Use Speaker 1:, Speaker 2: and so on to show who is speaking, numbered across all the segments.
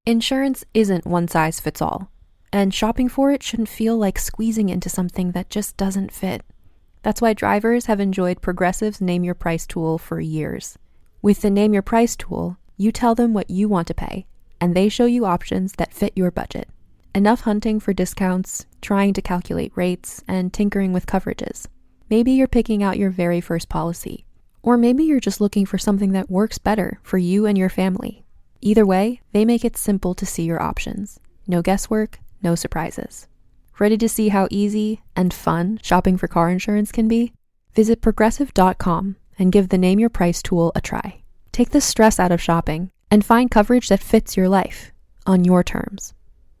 Speaker 1: Insurance isn't one size fits all, and shopping for it shouldn't feel like squeezing into something that just doesn't fit. That's why drivers have enjoyed Progressive's Name Your Price tool for years. With the Name Your Price tool, you tell them what you want to pay, and they show you options that fit your budget. Enough hunting for discounts, trying to calculate rates, and tinkering with coverages. Maybe you're picking out your very first policy, or maybe you're just looking for something that works better for you and your family. Either way, they make it simple to see your options. No guesswork, no surprises. Ready to see how easy and fun shopping for car insurance can be? Visit Progressive.com and give the Name Your Price tool a try. Take the stress out of shopping and find coverage that fits your life, on your terms.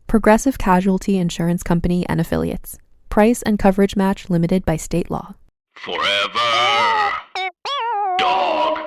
Speaker 1: Progressive Casualty Insurance Company and Affiliates. Price and coverage match limited by state law.
Speaker 2: Forever Dog.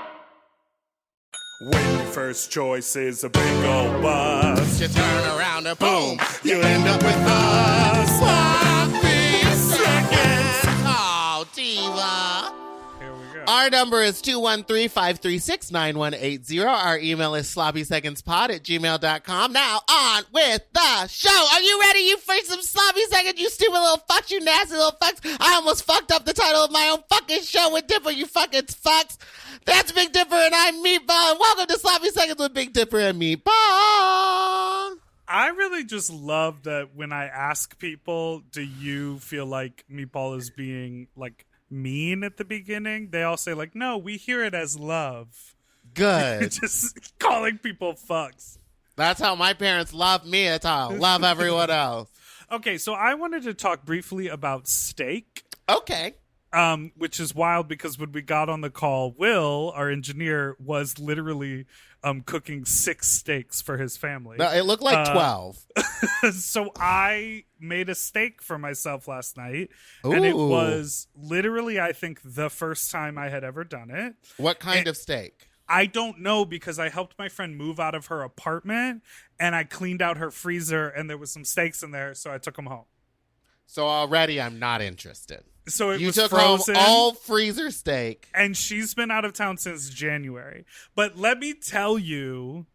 Speaker 3: When your first choice is a big old bus,
Speaker 4: you turn around and boom, you end up with us. Sloppy seconds. Oh, diva.
Speaker 3: here we go.
Speaker 4: Our number is 213-536-9180. Our email is sloppysecondspod@gmail.com. Now on with the show. Are you ready, you for some sloppy seconds, you stupid little fucks, you nasty little fucks? I almost fucked up the title of my own fucking show with Dipper, you fucking fucks. That's Big Dipper and I'm Meatball, and welcome to Sloppy Seconds with Big Dipper and Meatball.
Speaker 3: I really just love that when I ask people, do you feel like Meatball is being like mean at the beginning? They all say like, no, we hear it as love.
Speaker 4: Good.
Speaker 3: Just calling people fucks.
Speaker 4: That's how my parents love me. That's how I love everyone else.
Speaker 3: Okay, so I wanted to talk briefly about steak.
Speaker 4: Okay.
Speaker 3: Which is wild because when we got on the call, Will, our engineer, was literally cooking 6 steaks for his family.
Speaker 4: No, it looked like 12.
Speaker 3: So I made a steak for myself last night.
Speaker 4: Ooh.
Speaker 3: And it was literally, I think, the first time I had ever done it.
Speaker 4: What kind of steak?
Speaker 3: I don't know, because I helped my friend move out of her apartment and I cleaned out her freezer and there was some steaks in there, so I took them home.
Speaker 4: So already I'm not interested.
Speaker 3: So it
Speaker 4: you
Speaker 3: was
Speaker 4: took
Speaker 3: frozen.
Speaker 4: home all freezer steak.
Speaker 3: And she's been out of town since January. But let me tell you,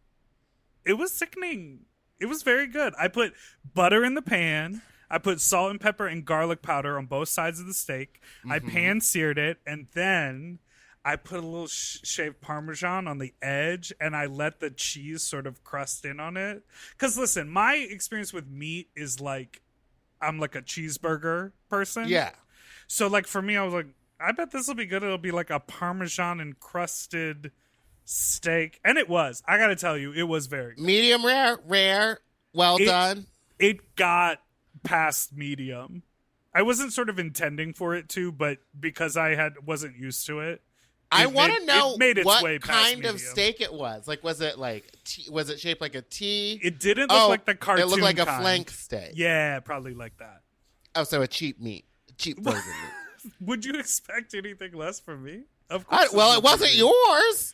Speaker 3: it was sickening. It was very good. I put butter in the pan. I put salt and pepper and garlic powder on both sides of the steak. Mm-hmm. I pan-seared it. And then I put a little shaved Parmesan on the edge. And I let the cheese sort of crust in on it. Because listen, my experience with meat is like, I'm like a cheeseburger person.
Speaker 4: Yeah.
Speaker 3: So, like, for me, I was like, I bet this will be good. It'll be like a Parmesan encrusted steak. And it was. I got to tell you, it was very good.
Speaker 4: Medium rare, well done.
Speaker 3: It got past medium. I wasn't sort of intending for it to, but because I wasn't used to it.
Speaker 4: I want to know
Speaker 3: what
Speaker 4: kind of steak it was. Like, was it was it shaped like a T?
Speaker 3: It didn't look like the cartoon.
Speaker 4: It looked like
Speaker 3: kind.
Speaker 4: a flank steak.
Speaker 3: Yeah, probably like that.
Speaker 4: Oh, so a cheap meat. Cheap burger meat.
Speaker 3: Would you expect anything less from me? Of course.
Speaker 4: Well, it wasn't yours.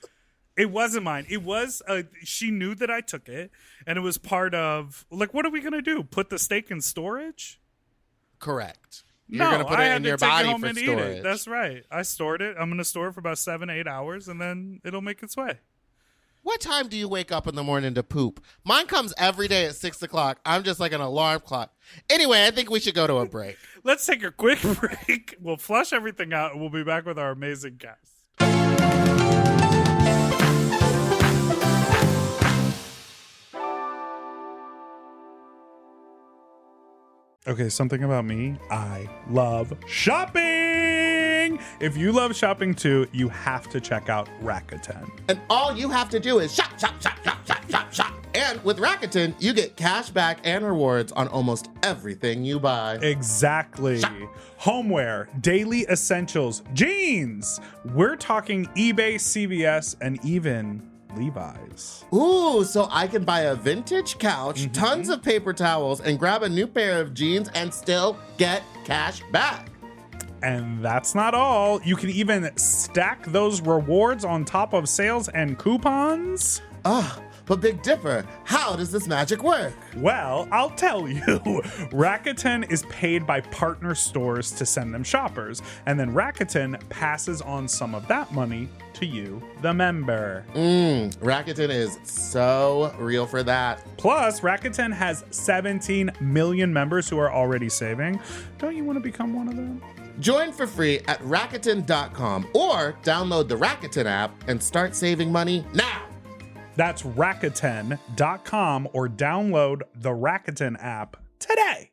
Speaker 3: It wasn't mine. It was, she knew that I took it, and it was part of, like, what are we going to do? Put the steak in storage?
Speaker 4: Correct. You're going to put it in your body for storage.
Speaker 3: That's right. I stored it. I'm going to store it for about 7-8 hours, and then it'll make its way.
Speaker 4: What time do you wake up in the morning to poop? Mine comes every day at 6 o'clock. I'm just like an alarm clock. Anyway, I think we should go to a break.
Speaker 3: Let's take a quick break. We'll flush everything out, and we'll be back with our amazing guest. Okay, something about me. I love shopping. If you love shopping too, you have to check out Rakuten.
Speaker 4: And all you have to do is shop, shop, shop, shop, shop, shop, shop. And with Rakuten, you get cash back and rewards on almost everything you buy.
Speaker 3: Exactly.
Speaker 4: Shop.
Speaker 3: Homeware, daily essentials, jeans. We're talking eBay, CVS, and even Levi's.
Speaker 4: Ooh, so I can buy a vintage couch, tons of paper towels, and grab a new pair of jeans and still get cash back.
Speaker 3: And that's not all. You can even stack those rewards on top of sales and coupons.
Speaker 4: But But Big Dipper, how does this magic work?
Speaker 3: Well, I'll tell you. Rakuten is paid by partner stores to send them shoppers, and then Rakuten passes on some of that money to you, the member.
Speaker 4: Rakuten is so real for that.
Speaker 3: Plus, Rakuten has 17 million members who are already saving. Don't you want to become one of them?
Speaker 4: Join for free at Rakuten.com or download the Rakuten app and start saving money now.
Speaker 3: That's Rakuten.com or download the Rakuten app today.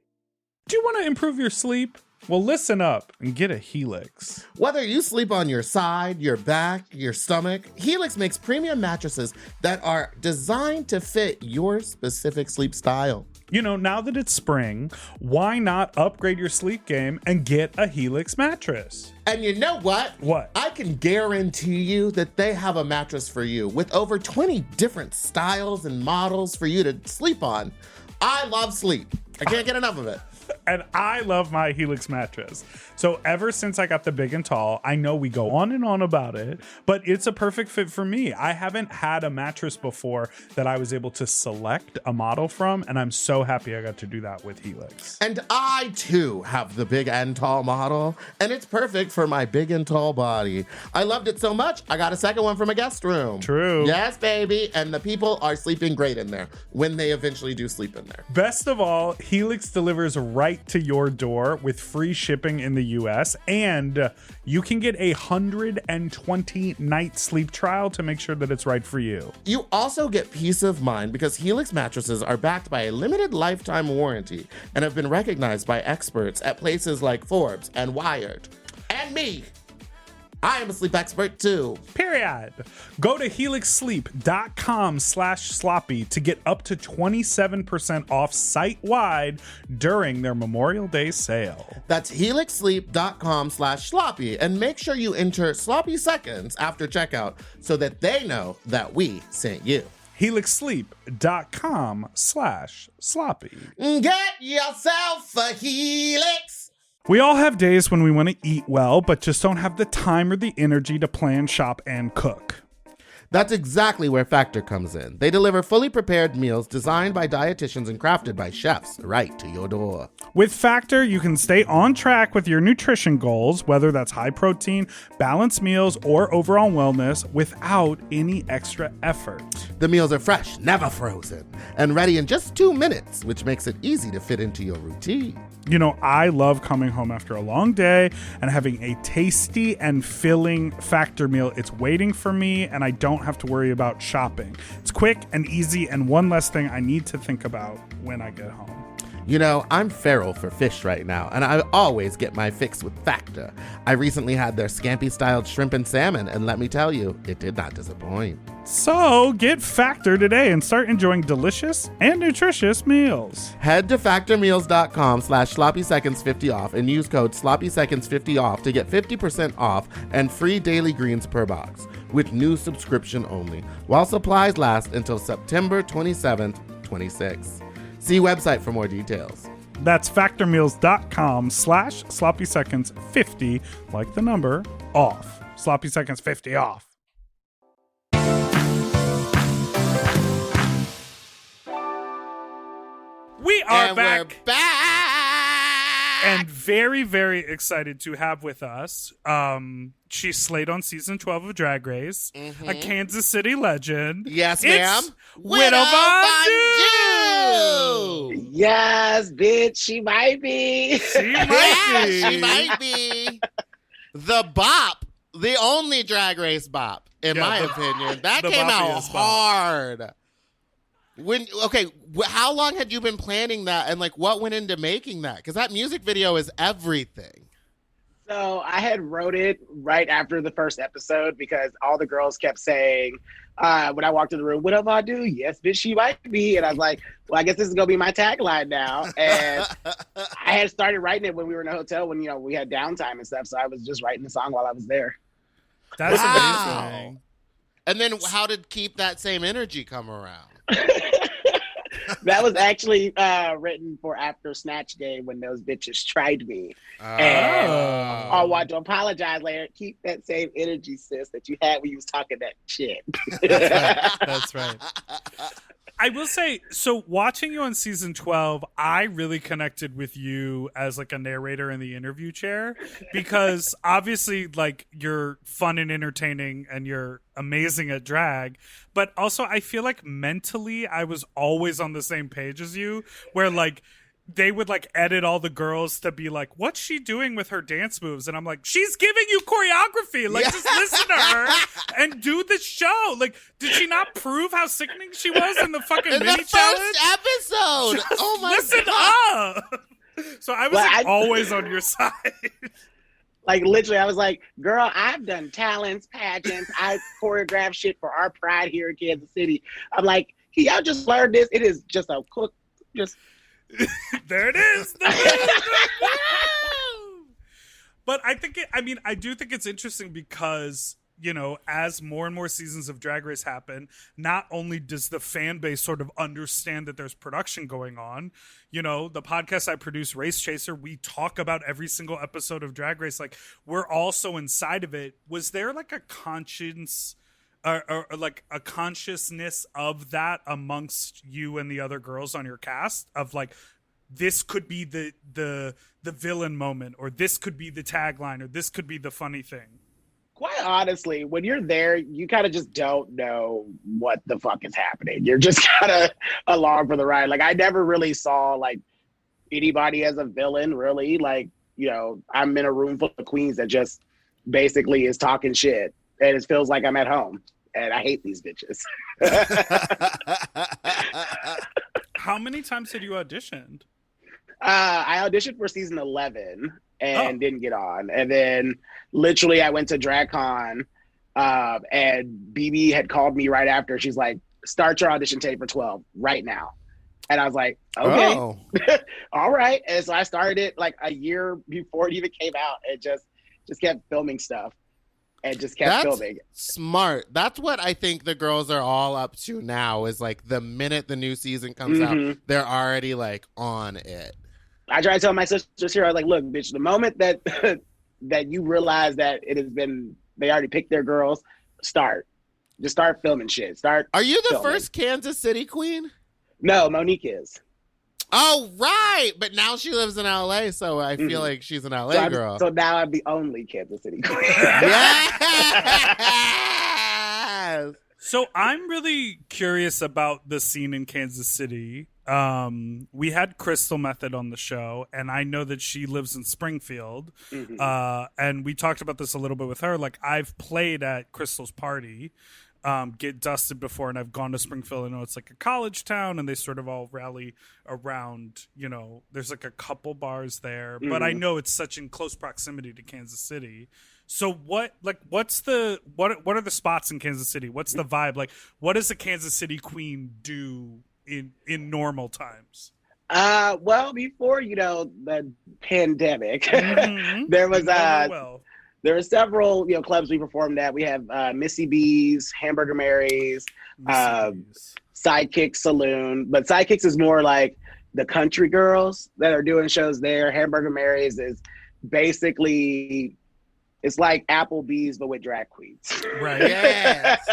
Speaker 3: Do you want to improve your sleep? Well, listen up and get a Helix.
Speaker 4: Whether you sleep on your side, your back, your stomach, Helix makes premium mattresses that are designed to fit your specific sleep style.
Speaker 3: You know, now that it's spring, why not upgrade your sleep game and get a Helix mattress?
Speaker 4: And you know what?
Speaker 3: What?
Speaker 4: I can guarantee you that they have a mattress for you with over 20 different styles and models for you to sleep on. I love sleep. I can't get enough of it.
Speaker 3: And I love my Helix mattress. So ever since I got the big and tall, I know we go on and on about it, but it's a perfect fit for me. I haven't had a mattress before that I was able to select a model from, and I'm so happy I got to do that with Helix.
Speaker 4: And I, too, have the big and tall model, and it's perfect for my big and tall body. I loved it so much, I got a second one from a guest room.
Speaker 3: True.
Speaker 4: Yes, baby. And the people are sleeping great in there when they eventually do sleep in there.
Speaker 3: Best of all, Helix delivers right to your door with free shipping in the US, and you can get a 120-night sleep trial to make sure that it's right for you.
Speaker 4: You also get peace of mind because Helix mattresses are backed by a limited lifetime warranty and have been recognized by experts at places like Forbes and Wired. And me. I am a sleep expert too.
Speaker 3: Period. Go to helixsleep.com/sloppy to get up to 27% off site-wide during their Memorial Day sale.
Speaker 4: That's helixsleep.com/sloppy, and make sure you enter sloppy seconds after checkout so that they know that we sent you.
Speaker 3: helixsleep.com/sloppy.
Speaker 4: Get yourself a Helix.
Speaker 3: We all have days when we want to eat well, but just don't have the time or the energy to plan, shop, and cook.
Speaker 4: That's exactly where Factor comes in. They deliver fully prepared meals designed by dietitians and crafted by chefs right to your door.
Speaker 3: With Factor, you can stay on track with your nutrition goals, whether that's high protein, balanced meals, or overall wellness, without any extra effort.
Speaker 4: The meals are fresh, never frozen, and ready in just 2 minutes, which makes it easy to fit into your routine.
Speaker 3: You know, I love coming home after a long day and having a tasty and filling Factor meal. It's waiting for me, and I don't have to worry about shopping. It's quick and easy, and one less thing I need to think about when I get home.
Speaker 4: You know, I'm feral for fish right now, and I always get my fix with Factor. I recently had their scampi-styled shrimp and salmon, and let me tell you, it did not disappoint.
Speaker 3: So get Factor today and start enjoying delicious and nutritious meals.
Speaker 4: Head to factormeals.com/sloppyseconds50 off and use code sloppyseconds50 off to get 50% off and free daily greens per box with new subscription only, while supplies last until September 27th, 26. See website for more details.
Speaker 3: That's factormeals.com/sloppyseconds50, like the number, off. Sloppy Seconds 50 off. We are back.
Speaker 4: We're back.
Speaker 3: And very, very excited to have with us. She slayed on season 12 of Drag Race, a Kansas City legend.
Speaker 4: Yes,
Speaker 3: It's
Speaker 4: ma'am.
Speaker 3: Widow Von
Speaker 4: Jew.
Speaker 5: Yes, bitch, she might be.
Speaker 3: She might
Speaker 4: Yeah,
Speaker 3: be.
Speaker 4: she might be. The bop, the only Drag Race bop, in
Speaker 3: Yeah,
Speaker 4: my
Speaker 3: the-
Speaker 4: opinion. That
Speaker 3: the
Speaker 4: came out
Speaker 3: boppiest bop.
Speaker 4: hard. How long had you been planning that, and like what went into making that? Because that music video is everything.
Speaker 5: So I had wrote it right after the first episode because all the girls kept saying, when I walked in the room, what up, I do? Yes, bitch, she might be. And I was like, well, I guess this is going to be my tagline now. And I had started writing it when we were in a hotel when, you know, we had downtime and stuff. So I was just writing the song while I was there.
Speaker 3: That's
Speaker 4: Wow.
Speaker 3: amazing.
Speaker 4: And then how did Keep That Same Energy come around?
Speaker 5: That was actually written for after Snatch Game when those bitches tried me. And I want to apologize later. Keep that same energy, sis, that you had when you was talking that shit.
Speaker 3: That's right. I will say, so watching you on season 12, I really connected with you as like a narrator in the interview chair because obviously like you're fun and entertaining and you're amazing at drag, but also I feel like mentally I was always on the same page as you where like they would like edit all the girls to be like, what's she doing with her dance moves? And I'm like, she's giving you choreography. Like, just listen to her and do the show. Like, did she not prove how sickening she was in the fucking
Speaker 4: in
Speaker 3: mini
Speaker 4: the
Speaker 3: challenge?
Speaker 4: first episode.
Speaker 3: Just
Speaker 4: oh my
Speaker 3: listen
Speaker 4: God.
Speaker 3: up. So I was always on your side.
Speaker 5: Like, literally, I was like, girl, I've done talents, pageants. I choreographed shit for our pride here in Kansas City. I'm like, y'all just learned this. It is just a cook, just...
Speaker 3: There it is. But I think I do think it's interesting because, you know, as more and more seasons of Drag Race happen, not only does the fan base sort of understand that there's production going on, you know, the podcast I produce, Race Chaser, we talk about every single episode of Drag Race. Like, we're all so inside of it. Was there like a conscience or like a consciousness of that amongst you and the other girls on your cast of like, this could be the villain moment, or this could be the tagline, or this could be the funny thing?
Speaker 5: Quite honestly, when you're there, you kind of just don't know what the fuck is happening. You're just kind of along for the ride. Like, I never really saw like anybody as a villain, really. Like, you know, I'm in a room full of queens that just basically is talking shit, and it feels like I'm at home, and I hate these bitches.
Speaker 3: How many times had you auditioned?
Speaker 5: I auditioned for season 11 and didn't get on. And then literally I went to DragCon and BB had called me right after. She's like, start your audition tape for 12 right now. And I was like, okay, all right. And so I started it like a year before it even came out. It just kept filming stuff and just kept filming.
Speaker 4: Smart. That's what I think the girls are all up to now is like the minute the new season comes out, they're already like on it.
Speaker 5: I try to tell my sisters here, I was like, look, bitch, the moment that that you realize that it has been, they already picked their girls, just start filming shit.
Speaker 4: Are you the
Speaker 5: filming.
Speaker 4: first Kansas City queen?
Speaker 5: No, Monique is.
Speaker 4: Oh, right. But now she lives in LA, so I feel like she's an LA girl.
Speaker 5: So now I'm the only Kansas City queen.
Speaker 4: Yes!
Speaker 3: So I'm really curious about the scene in Kansas City. We had Crystal Method on the show, and I know that she lives in Springfield. And we talked about this a little bit with her. Like, I've played at Crystal's party, Get Dusted before, and I've gone to Springfield. I know it's like a college town, and they sort of all rally around, you know, there's like a couple bars there, but I know it's such in close proximity to Kansas City. So what are the spots in Kansas City? What's the vibe? Like, what does a Kansas City queen do in normal times?
Speaker 5: Well, before, you know, the pandemic, there were several, you know, clubs we performed at. We have Missy B's, Hamburger Mary's, Sidekicks Saloon. But Sidekicks is more like the country girls that are doing shows there. Hamburger Mary's is basically, it's like Applebee's, but with drag queens.
Speaker 3: Right.
Speaker 4: Yes.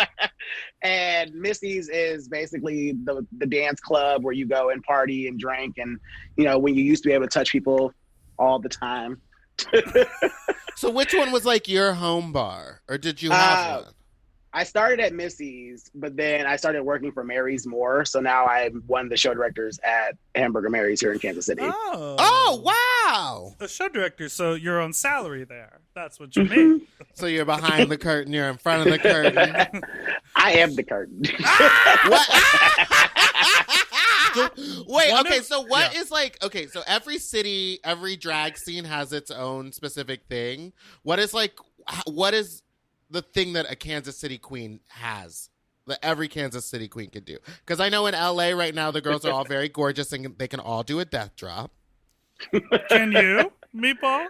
Speaker 5: And Missy's is basically the dance club where you go and party and drink. And, you know, when you used to be able to touch people all the time.
Speaker 4: So which one was like your home bar, or did you have one?
Speaker 5: I started at Missy's, but then I started working for Mary's more. So now I'm one of the show directors at Hamburger Mary's here in Kansas City.
Speaker 4: Oh, wow.
Speaker 3: The show director, so you're on salary there. That's what you mean.
Speaker 4: So you're behind the curtain, you're in front of the curtain.
Speaker 5: I am the curtain.
Speaker 4: Wait, okay, so what is like, okay, so every city, every drag scene has its own specific thing. What is the thing that a Kansas City queen has that every Kansas City queen can do? Because I know in LA right now, the girls are all very gorgeous and they can all do a death drop.
Speaker 3: Can you, Meatball?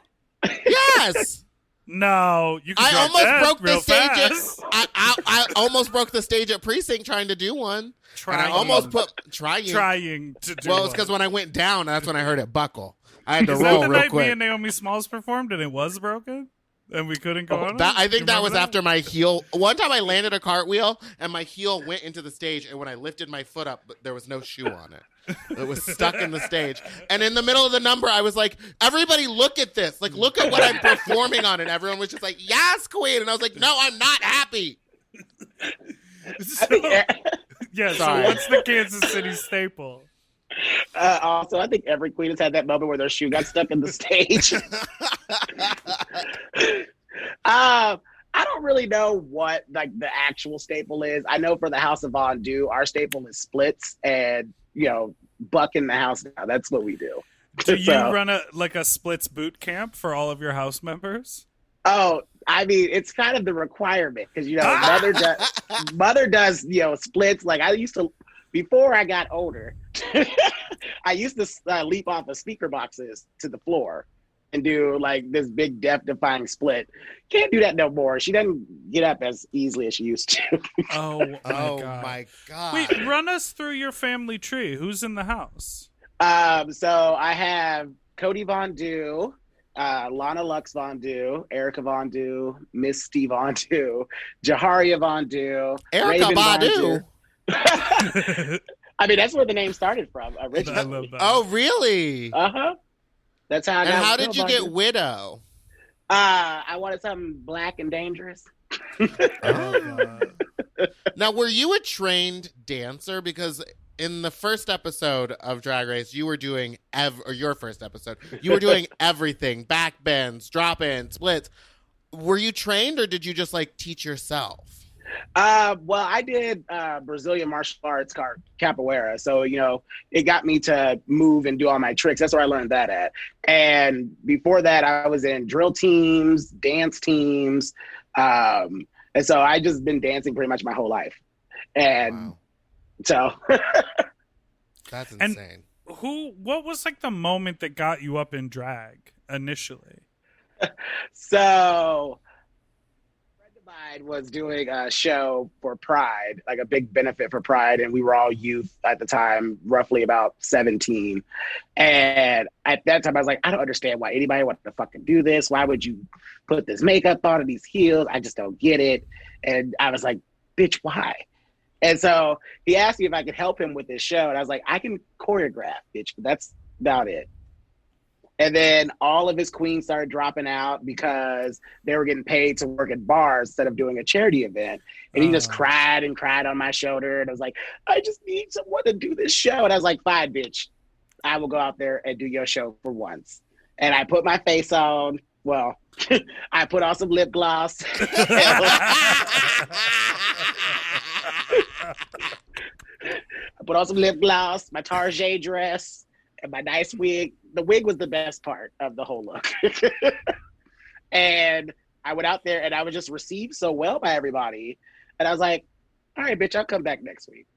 Speaker 4: Yes!
Speaker 3: No, you can
Speaker 4: I
Speaker 3: drop
Speaker 4: almost
Speaker 3: that
Speaker 4: broke
Speaker 3: real
Speaker 4: the stage.
Speaker 3: fast.
Speaker 4: I almost broke the stage at Precinct trying to do one.
Speaker 3: Trying.
Speaker 4: And I almost put trying
Speaker 3: To do
Speaker 4: Well,
Speaker 3: one.
Speaker 4: it's because when I went down, that's when I heard it buckle. I had to
Speaker 3: Is that
Speaker 4: roll
Speaker 3: the
Speaker 4: real
Speaker 3: night me
Speaker 4: quick.
Speaker 3: and Naomi Smalls performed and it was broken? And we couldn't go on it?
Speaker 4: I think
Speaker 3: You
Speaker 4: that was
Speaker 3: remember
Speaker 4: after my heel. One time I landed a cartwheel and my heel went into the stage, and when I lifted my foot up, there was no shoe on it. It was stuck in the stage. And in the middle of the number, I was like, everybody look at this. Like, look at what I'm performing on. And everyone was just like, yes, queen. And I was like, no, I'm not happy.
Speaker 3: So, yeah, so
Speaker 4: Sorry.
Speaker 3: what's the Kansas City staple?
Speaker 5: Also, I think every queen has had that moment where their shoe got stuck in the stage. I don't really know what like the actual staple is. I know for the House of Vondu, our staple is splits and buck in the house now. That's what we do.
Speaker 3: Do you run a splits boot camp for all of your house members?
Speaker 5: Oh, I mean, it's kind of the requirement because mother does splits. Like I used to before I got older. I used to leap off of speaker boxes to the floor and do like this big death-defying split. Can't do that no more. She doesn't get up as easily as she used to.
Speaker 3: Oh
Speaker 4: my God.
Speaker 3: Wait, run us through your family tree. Who's in the house?
Speaker 5: So I have Cody Vondu, Lana Lux Vondu, Erica Vondu, Misty Vondu, Jaharia Vondu,
Speaker 4: Erica
Speaker 5: Raven
Speaker 4: Badu.
Speaker 5: I mean, that's where the name started from originally.
Speaker 3: I love that.
Speaker 4: Oh, really?
Speaker 5: That's how I
Speaker 4: And
Speaker 5: got
Speaker 4: how did you get widow?
Speaker 5: I wanted something black and dangerous.
Speaker 4: Now, were you a trained dancer? Because in the first episode of Drag Race, you were doing or your first episode, you were doing everything: back bends, drop in, splits. Were you trained, or did you just like teach yourself?
Speaker 5: Well, I did Brazilian martial arts, capoeira. So, it got me to move and do all my tricks. That's where I learned that at. And before that, I was in drill teams, dance teams. And so I just been dancing pretty much my whole life. And so.
Speaker 4: That's insane.
Speaker 3: And what was like the moment that got you up in drag initially?
Speaker 5: So mine was doing a show for Pride, like a big benefit for Pride, and we were all youth at the time, roughly about 17. And at that time, I was like, I don't understand why anybody wants to fucking do this. Why would you put this makeup on and these heels? I just don't get it. And I was like, bitch, why? And so he asked me if I could help him with this show, and I was like, I can choreograph, bitch, but that's about it. And then all of his queens started dropping out because they were getting paid to work at bars instead of doing a charity event. And he just cried and cried on my shoulder. And I was like, I just need someone to do this show. And I was like, fine, bitch. I will go out there and do your show for once. And I put my face on. Well, I put on some lip gloss. I put on some lip gloss, my Tarjay dress, and my nice wig. The wig was the best part of the whole look. And I went out there and I was just received so well by everybody. And I was like, all right, bitch, I'll come back next week.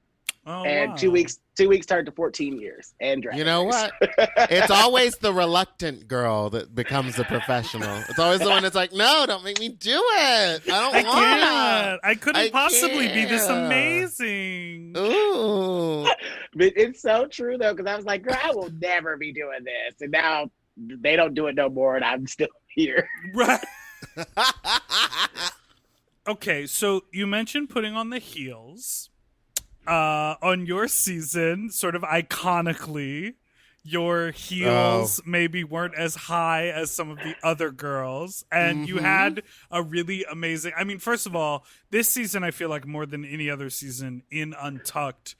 Speaker 3: Oh,
Speaker 5: and
Speaker 3: wow.
Speaker 5: 2 weeks turned to 14 years. And drag
Speaker 4: You know
Speaker 5: race.
Speaker 4: what? It's always the reluctant girl that becomes the professional. It's always the one that's like, no, don't make me do it. I don't want
Speaker 3: can't. I couldn't possibly be this
Speaker 4: can't.
Speaker 3: amazing.
Speaker 4: Ooh.
Speaker 5: But it's so true, though, because I was like, girl, I will never be doing this. And now they don't do it no more, and I'm still here.
Speaker 3: Right. Okay, so you mentioned putting on the heels. On your season, sort of iconically, your heels maybe weren't as high as some of the other girls, and you had a really amazing. I mean, first of all, this season I feel like more than any other season in Untucked,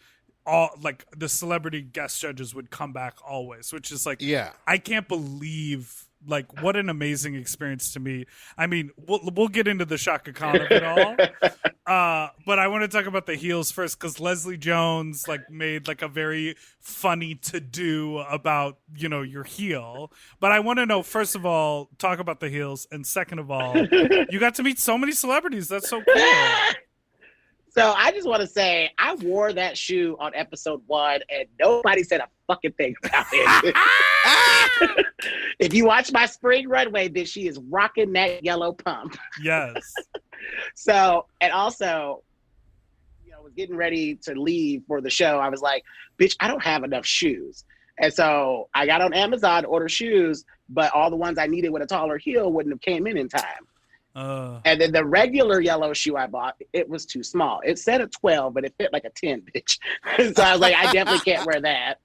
Speaker 3: all like the celebrity guest judges would come back always, which is like, I can't believe. Like, what an amazing experience to me. I mean, we'll get into the Shaka Khan of it all. But I want to talk about the heels first, because Leslie Jones like made like a very funny to-do about, your heel. But I want to know, first of all, talk about the heels. And second of all, you got to meet so many celebrities. That's so cool.
Speaker 5: So I just want to say I wore that shoe on episode 1 and nobody said a fucking thing about it. If you watch my spring runway, bitch, she is rocking that yellow pump.
Speaker 3: Yes.
Speaker 5: So, and also, I was getting ready to leave for the show. I was like, bitch, I don't have enough shoes. And so I got on Amazon to order shoes, but all the ones I needed with a taller heel wouldn't have came in time. And then the regular yellow shoe I bought, it was too small. It said a 12, but it fit like a 10, bitch. So I was like, I definitely can't wear that.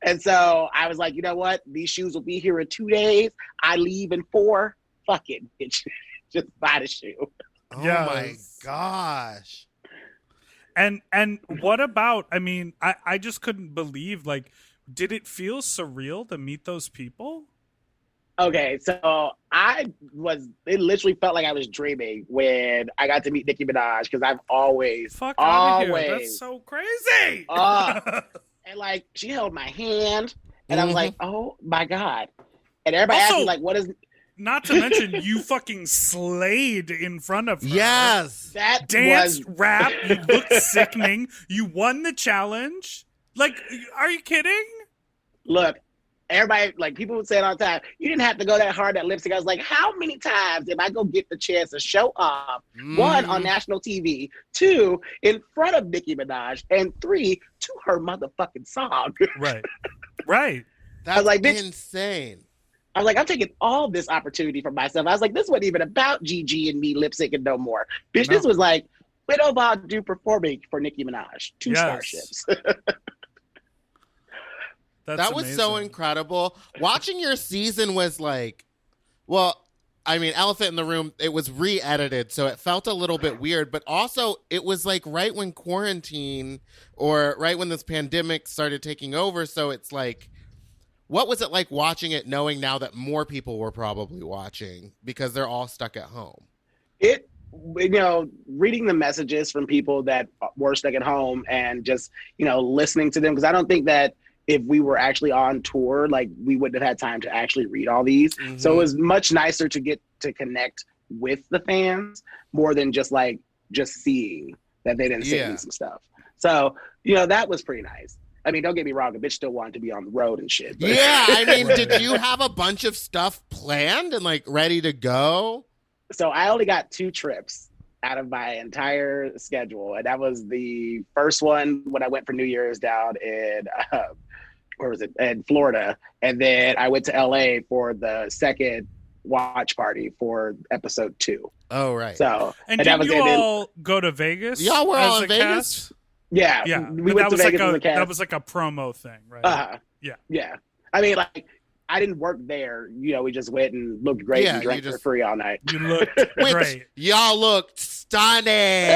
Speaker 5: And so I was like, you know what? These shoes will be here in 2 days. I leave in 4. Fuck it, bitch. Just buy the shoe.
Speaker 4: Oh
Speaker 3: Yes.
Speaker 4: my gosh.
Speaker 3: And what about, I mean, I just couldn't believe, like, did it feel surreal to meet those people?
Speaker 5: Okay, so it literally felt like I was dreaming when I got to meet Nicki Minaj, because I've always,
Speaker 3: Fuck out of here. That's so crazy.
Speaker 5: And like, she held my hand, and I was like, oh my God. And everybody asked me, like, what is...
Speaker 3: Not to mention, you fucking slayed in front of her.
Speaker 4: Yes.
Speaker 5: That
Speaker 3: Danced,
Speaker 5: was...
Speaker 3: rap, you looked sickening. You won the challenge. Like, are you kidding?
Speaker 5: Look, everybody, like, people would say it all the time, you didn't have to go that hard at lip sync. I was like, how many times did I go get the chance to show off? 1, on national TV, 2, in front of Nicki Minaj, and 3, to her motherfucking song.
Speaker 3: Right. Right.
Speaker 4: That's
Speaker 5: I was like, bitch,
Speaker 4: insane.
Speaker 5: I was like, I'm taking all this opportunity for myself. I was like, this wasn't even about Gigi and me lip syncing no more. Bitch, This was like Widow Badu performing for Nicki Minaj. 2 starships.
Speaker 4: That was so incredible. Watching your season was like, well, I mean, Elephant in the Room, it was re-edited, so it felt a little bit weird, but also it was like right when quarantine or right when this pandemic started taking over, so it's like, what was it like watching it knowing now that more people were probably watching because they're all stuck at home?
Speaker 5: Reading the messages from people that were stuck at home and just, listening to them, because I don't think that if we were actually on tour, like, we wouldn't have had time to actually read all these. Mm-hmm. So it was much nicer to get to connect with the fans more than just seeing that they didn't send me some stuff. So, that was pretty nice. I mean, don't get me wrong, the bitch still wanted to be on the road and shit. But.
Speaker 4: Yeah, I mean, did you have a bunch of stuff planned and, like, ready to go?
Speaker 5: So I only got 2 trips out of my entire schedule. And that was the first one when I went for New Year's down in, in Florida. And then I went to LA for the second watch party for episode 2.
Speaker 4: Oh, right.
Speaker 5: So,
Speaker 3: and did you all go to Vegas?
Speaker 4: Y'all were all in Vegas?
Speaker 3: Cast?
Speaker 5: Yeah.
Speaker 3: We went to Vegas as a cast. That was like a promo thing, right?
Speaker 5: Yeah. I mean, like, I didn't work there. We just went and looked great and drank for free all night.
Speaker 3: You looked great.
Speaker 4: Y'all looked stunning.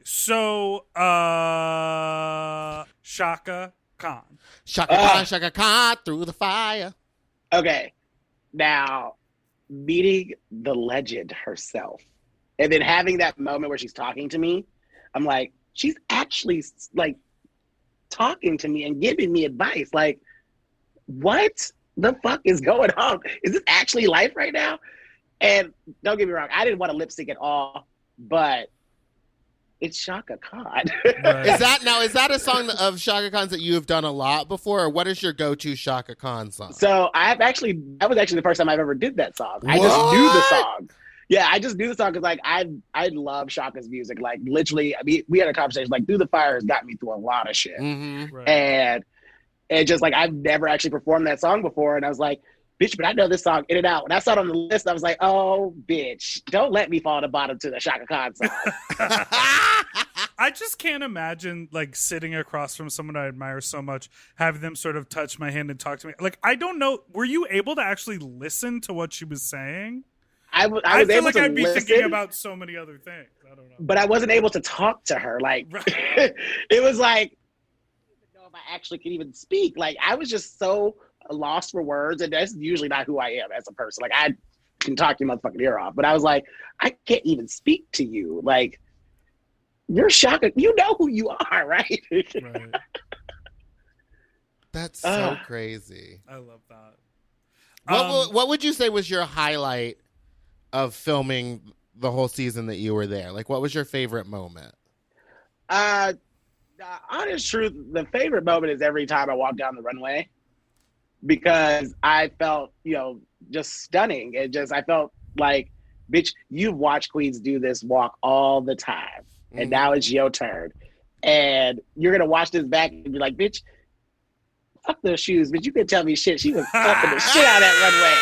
Speaker 3: So, Shaka Khan.
Speaker 4: Shaka Khan through the fire.
Speaker 5: Okay. Now, meeting the legend herself and then having that moment where she's talking to me, I'm like, she's actually, like, talking to me and giving me advice. Like, what the fuck is going on? Is this actually life right now? And don't get me wrong, I didn't want to lip sync at all, but it's Shaka Khan.
Speaker 3: Right.
Speaker 4: Is that a song of Shaka Khan's that you have done a lot before, or what is your go-to Shaka Khan song?
Speaker 5: So that was actually the first time I've ever did that song. What? I just knew the song. Yeah, I just knew the song because, like, I love Shaka's music. Like, literally, I mean, we had a conversation. Like, Through the Fire has got me through a lot of shit.
Speaker 4: Mm-hmm.
Speaker 3: Right.
Speaker 5: And just, like, I've never actually performed that song before. And I was like, bitch, but I know this song in and out. When I saw it on the list, I was like, oh, bitch, don't let me fall to the bottom to the Shaka Khan song.
Speaker 3: I just can't imagine, like, sitting across from someone I admire so much, having them sort of touch my hand and talk to me. Like, I don't know. Were you able to actually listen to what she was saying?
Speaker 5: I was
Speaker 3: feel
Speaker 5: able
Speaker 3: like
Speaker 5: to
Speaker 3: I'd be
Speaker 5: listen,
Speaker 3: thinking about so many other things. I don't know.
Speaker 5: but I wasn't able to talk to her. Like,
Speaker 3: Right.
Speaker 5: It was like, I don't even know if I actually could even speak. Like, I was just so lost for words, and that's usually not who I am as a person. Like, I can talk your motherfucking ear off, but I was like, I can't even speak to you. Like, you're Shaka. You know who you are, right?
Speaker 3: Right.
Speaker 4: That's so crazy.
Speaker 3: I love that.
Speaker 4: What would you say was your highlight of filming the whole season that you were there? Like, what was your favorite moment?
Speaker 5: The honest truth, the favorite moment is every time I walk down the runway because I felt, just stunning. I felt like, bitch, you've watched queens do this walk all the time, and now it's your turn. And you're going to watch this back and be like, bitch, fuck those shoes, but you can tell me shit. She was fucking the shit out of that runway.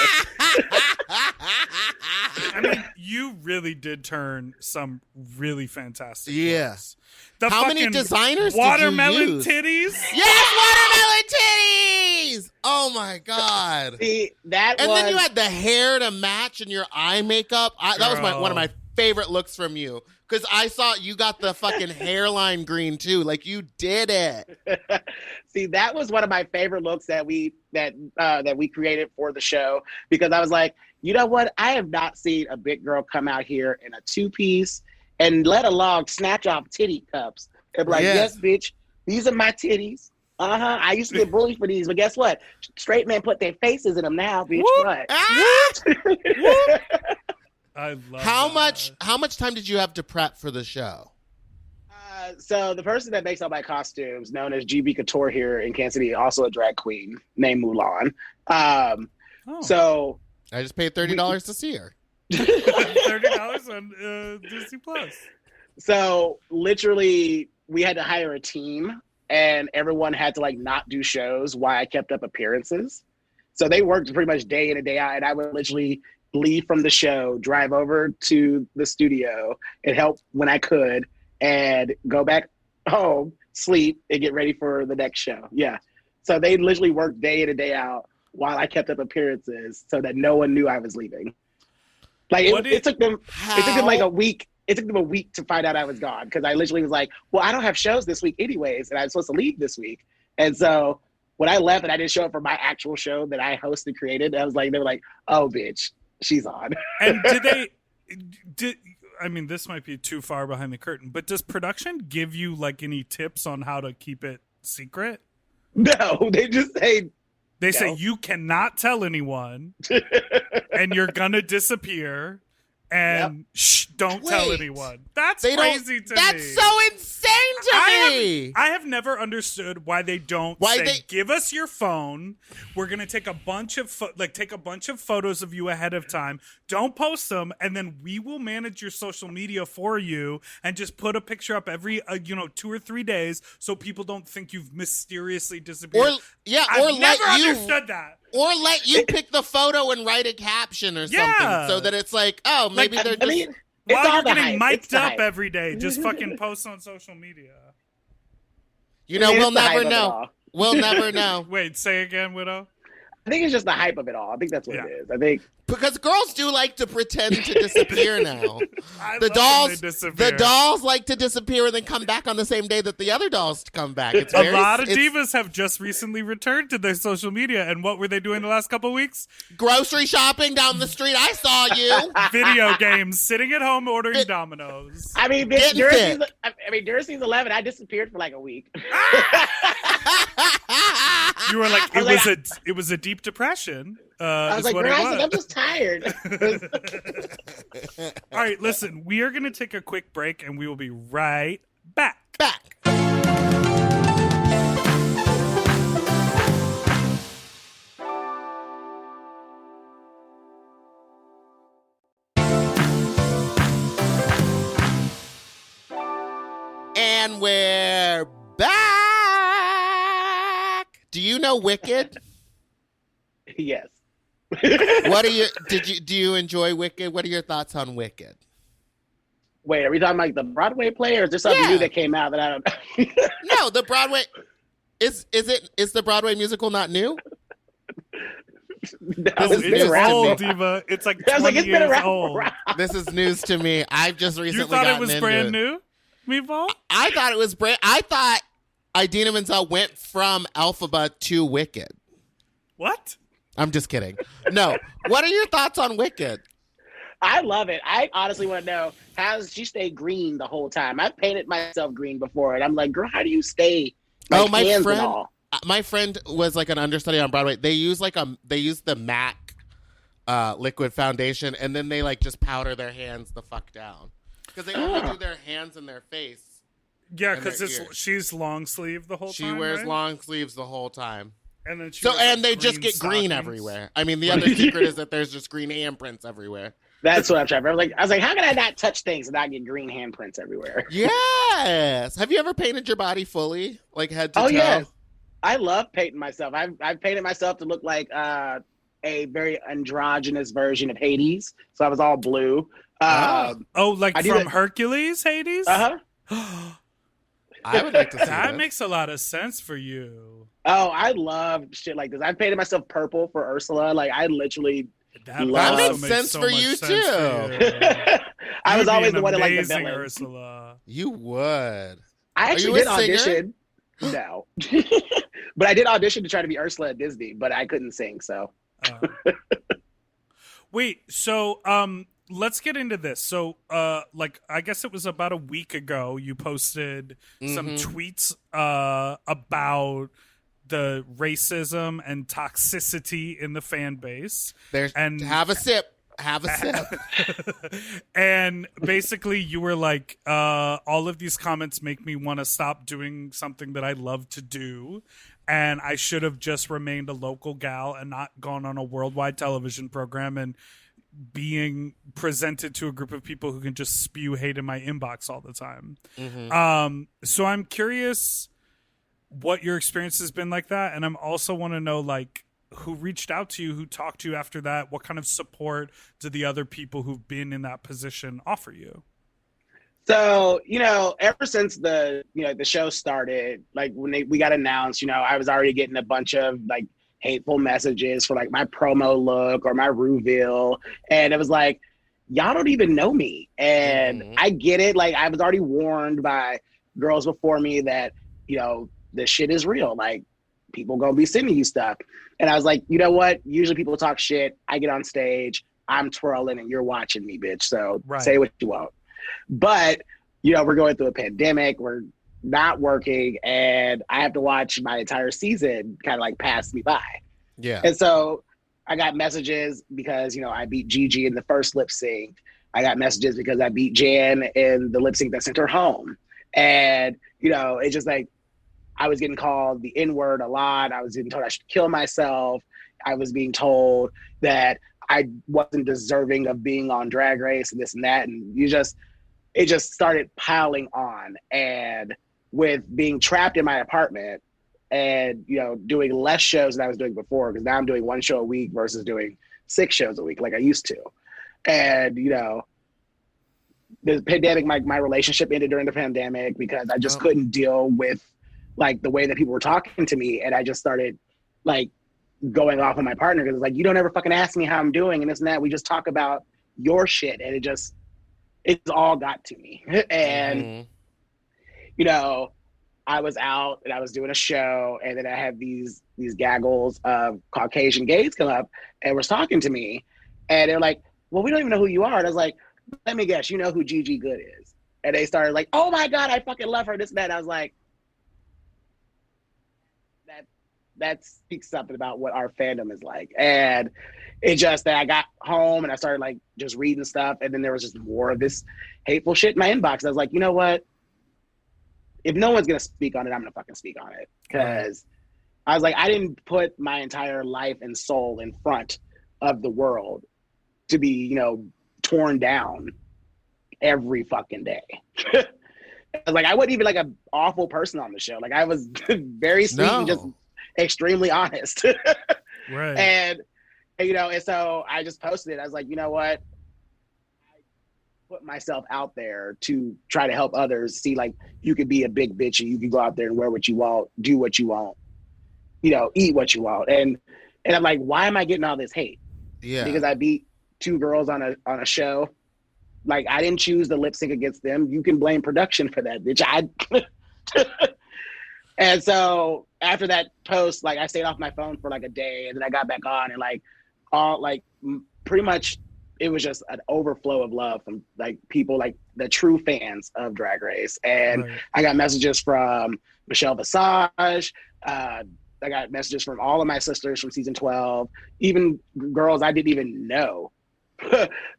Speaker 3: I mean, you really did turn some really fantastic looks.
Speaker 4: How many designers
Speaker 3: watermelon
Speaker 4: did you use?
Speaker 3: titties?
Speaker 4: Yes, watermelon titties! Oh my God.
Speaker 5: See,
Speaker 4: then you had the hair to match and your eye makeup. That was one of my favorite looks from you. Because I saw you got the fucking hairline green too. Like, you did it.
Speaker 5: See, that was one of my favorite looks that we created for the show, because I was like, you know what? I have not seen a big girl come out here in a two-piece and let alone snatch off titty cups. And be like, yes, bitch, these are my titties. I used to get bullied for these, but guess what? Straight men put their faces in them now, bitch. What?
Speaker 3: I love
Speaker 4: How much time did you have to prep for the show?
Speaker 5: So the person that makes all my costumes, known as GB Couture here in Kansas City, also a drag queen named Mulan. So
Speaker 4: I just paid $30 to see her.
Speaker 3: $30 on Disney Plus.
Speaker 5: So literally, we had to hire a team, and everyone had to not do shows while I kept up appearances. So they worked pretty much day in and day out, and I would literally leave from the show, drive over to the studio, and help when I could, and go back home, sleep, and get ready for the next show. Yeah. So they literally worked day in and day out while I kept up appearances so that no one knew I was leaving. It took them like a week. It took them a week to find out I was gone, because I literally was like, well, I don't have shows this week anyways, and I'm supposed to leave this week. And so when I left and I didn't show up for my actual show that I hosted, created, they were like, oh, bitch, she's on.
Speaker 3: And I mean, this might be too far behind the curtain, but does production give you any tips on how to keep it secret?
Speaker 5: No, they just say,
Speaker 3: They say you cannot tell anyone, and you're gonna disappear, and don't tell anyone. That's crazy to me.
Speaker 4: That's so insane to me.
Speaker 3: I have never understood why they don't give us your phone. We're gonna take a bunch of photos of you ahead of time. Don't post them, and then we will manage your social media for you, and just put a picture up every 2 or 3 days, so people don't think you've mysteriously disappeared. I've never understood that.
Speaker 4: Or let you pick the photo and write a caption or something, so that it's like, oh, maybe they're just...
Speaker 3: While you're getting mic'd up every day, just fucking post on social media.
Speaker 4: We'll never know. We'll never know.
Speaker 3: Wait, say again, Widow?
Speaker 5: I think it's just the hype of it all. I think that's what it is. I think
Speaker 4: because girls do like to pretend to disappear now. The dolls like to disappear and then come back on the same day that the other dolls come back.
Speaker 3: A lot of divas have just recently returned to their social media, and what were they doing the last couple of weeks?
Speaker 4: Grocery shopping down the street. I saw you.
Speaker 3: Video games, sitting at home ordering Dominoes.
Speaker 5: I mean, during season 11, I disappeared for a week.
Speaker 3: You were like, it was a deep depression.
Speaker 5: I was like, Bryson, I'm just tired.
Speaker 3: All right, listen, we are going to take a quick break, and we will be right back.
Speaker 4: And we're back. Do you know Wicked?
Speaker 5: Yes.
Speaker 4: Do you enjoy Wicked? What are your thoughts on Wicked?
Speaker 5: Wait, are we talking the Broadway play, or is there something new that came out that I don't know?
Speaker 4: No, the Broadway is the Broadway musical not new?
Speaker 5: No,
Speaker 3: it's old, Diva. It's like 20 years old.
Speaker 4: This is news to me. I've just recently
Speaker 3: You thought it was brand new, Meatball?
Speaker 4: I thought it was I thought Idina Menzel went from Elphaba to Wicked.
Speaker 3: What?
Speaker 4: I'm just kidding. No. What are your thoughts on Wicked?
Speaker 5: I love it. I honestly want to know, how does she stay green the whole time? I've painted myself green before, and I'm like, girl, how do you stay?
Speaker 4: My friend was an understudy on Broadway. They use the MAC liquid foundation, and then they just powder their hands the fuck down, because they only do their hands and their face.
Speaker 3: Yeah,
Speaker 4: in
Speaker 3: because
Speaker 4: their ears.
Speaker 3: she's long sleeve the whole
Speaker 4: She
Speaker 3: time.
Speaker 4: wears
Speaker 3: right?
Speaker 4: long sleeves the whole time.
Speaker 3: And then she
Speaker 4: So
Speaker 3: wears,
Speaker 4: and
Speaker 3: like,
Speaker 4: they just get green
Speaker 3: stockings.
Speaker 4: everywhere. I mean, the other secret is that there's just green handprints everywhere.
Speaker 5: That's what I'm trying. I was like, how can I not touch things and not get green handprints everywhere?
Speaker 4: Yes. Have you ever painted your body fully, like head to toe?
Speaker 5: Yes, I love painting myself. I've painted myself to look like a very androgynous version of Hades. So I was all blue.
Speaker 3: Like
Speaker 5: I do
Speaker 3: from
Speaker 5: that-
Speaker 3: Hercules, Hades?
Speaker 5: Uh-huh.
Speaker 4: I would like to see
Speaker 3: That
Speaker 4: this.
Speaker 3: makes a lot of sense for you.
Speaker 5: Oh, I love shit like this. I painted myself purple for Ursula. Like I literally
Speaker 3: That
Speaker 5: That
Speaker 3: also
Speaker 5: makes
Speaker 4: sense
Speaker 3: so
Speaker 4: for
Speaker 3: much
Speaker 4: you,
Speaker 3: sense
Speaker 4: too.
Speaker 3: for you.
Speaker 5: I was
Speaker 3: You'd be
Speaker 5: always
Speaker 3: an
Speaker 5: the one that liked the
Speaker 3: amazing
Speaker 5: villain.
Speaker 3: Ursula.
Speaker 4: You would.
Speaker 5: I
Speaker 4: Are
Speaker 5: actually
Speaker 4: you
Speaker 5: did
Speaker 4: a singer?
Speaker 5: audition. No. But I did audition to try to be Ursula at Disney, but I couldn't sing, so
Speaker 3: Wait, so let's get into this. So I guess it was about a week ago you posted some tweets about the racism and toxicity in the fan base.
Speaker 4: And have a sip. Have a sip.
Speaker 3: And basically you were like, all of these comments make me want to stop doing something that I love to do, and I should have just remained a local gal and not gone on a worldwide television program and being presented to a group of people who can just spew hate in my inbox all the time. So I'm curious what your experience has been like that, and I'm also want to know, like, who reached out to you, who talked to you after that, what kind of support did the other people who've been in that position offer you?
Speaker 5: So, ever since the show started, like when we got announced, I was already getting a bunch of like hateful messages for like my promo look or my reveal. And it was like, y'all don't even know me. And I get it. Like I was already warned by girls before me that, this shit is real. Like people gonna be sending you stuff. And I was like, you know what? Usually people talk shit. I get on stage, I'm twirling and you're watching me, bitch. So say what you want. But, we're going through a pandemic. We're not working. And I have to watch my entire season kind of like pass me by.
Speaker 4: Yeah.
Speaker 5: And so I got messages because, I beat Gigi in the first lip sync. I got messages because I beat Jan in the lip sync that sent her home. And, it's just like, I was getting called the N-word a lot. I was getting told I should kill myself. I was being told that I wasn't deserving of being on Drag Race and this and that. And it just started piling on. And with being trapped in my apartment and, doing less shows than I was doing before, because now I'm doing one show a week versus doing 6 shows a week like I used to. And, the pandemic, my relationship ended during the pandemic because I just couldn't deal with like the way that people were talking to me. And I just started like going off on my partner because it's like, you don't ever fucking ask me how I'm doing and this and that. We just talk about your shit. And it's all got to me. And, I was out and I was doing a show and then I had these gaggles of Caucasian gays come up and was talking to me. And they're like, well, we don't even know who you are. And I was like, let me guess, you know who Gigi Good is. And they started like, oh my God, I fucking love her, this and that. And I was like, that speaks something about what our fandom is like. And it just that I got home and I started like just reading stuff. And then there was just more of this hateful shit in my inbox. I was like, you know what? If no one's going to speak on it, I'm going to fucking speak on it. Because I was like, I didn't put my entire life and soul in front of the world to be, torn down every fucking day. I was like, I wasn't even like an awful person on the show. Like I was very sweet and just extremely honest.
Speaker 3: Right.
Speaker 5: And so I just posted it. I was like, you know what? I put myself out there to try to help others see like you could be a big bitch and you can go out there and wear what you want, do what you want, eat what you want. And I'm like, why am I getting all this hate?
Speaker 4: Yeah.
Speaker 5: Because I beat 2 girls on a show. Like I didn't choose the lip sync against them. You can blame production for that, bitch. And so after that post, like I stayed off my phone for like a day and then I got back on and like all like pretty much it was just an overflow of love from like people like the true fans of Drag Race. And I got messages from Michelle Visage. I got messages from all of my sisters from season 12, even girls I didn't even know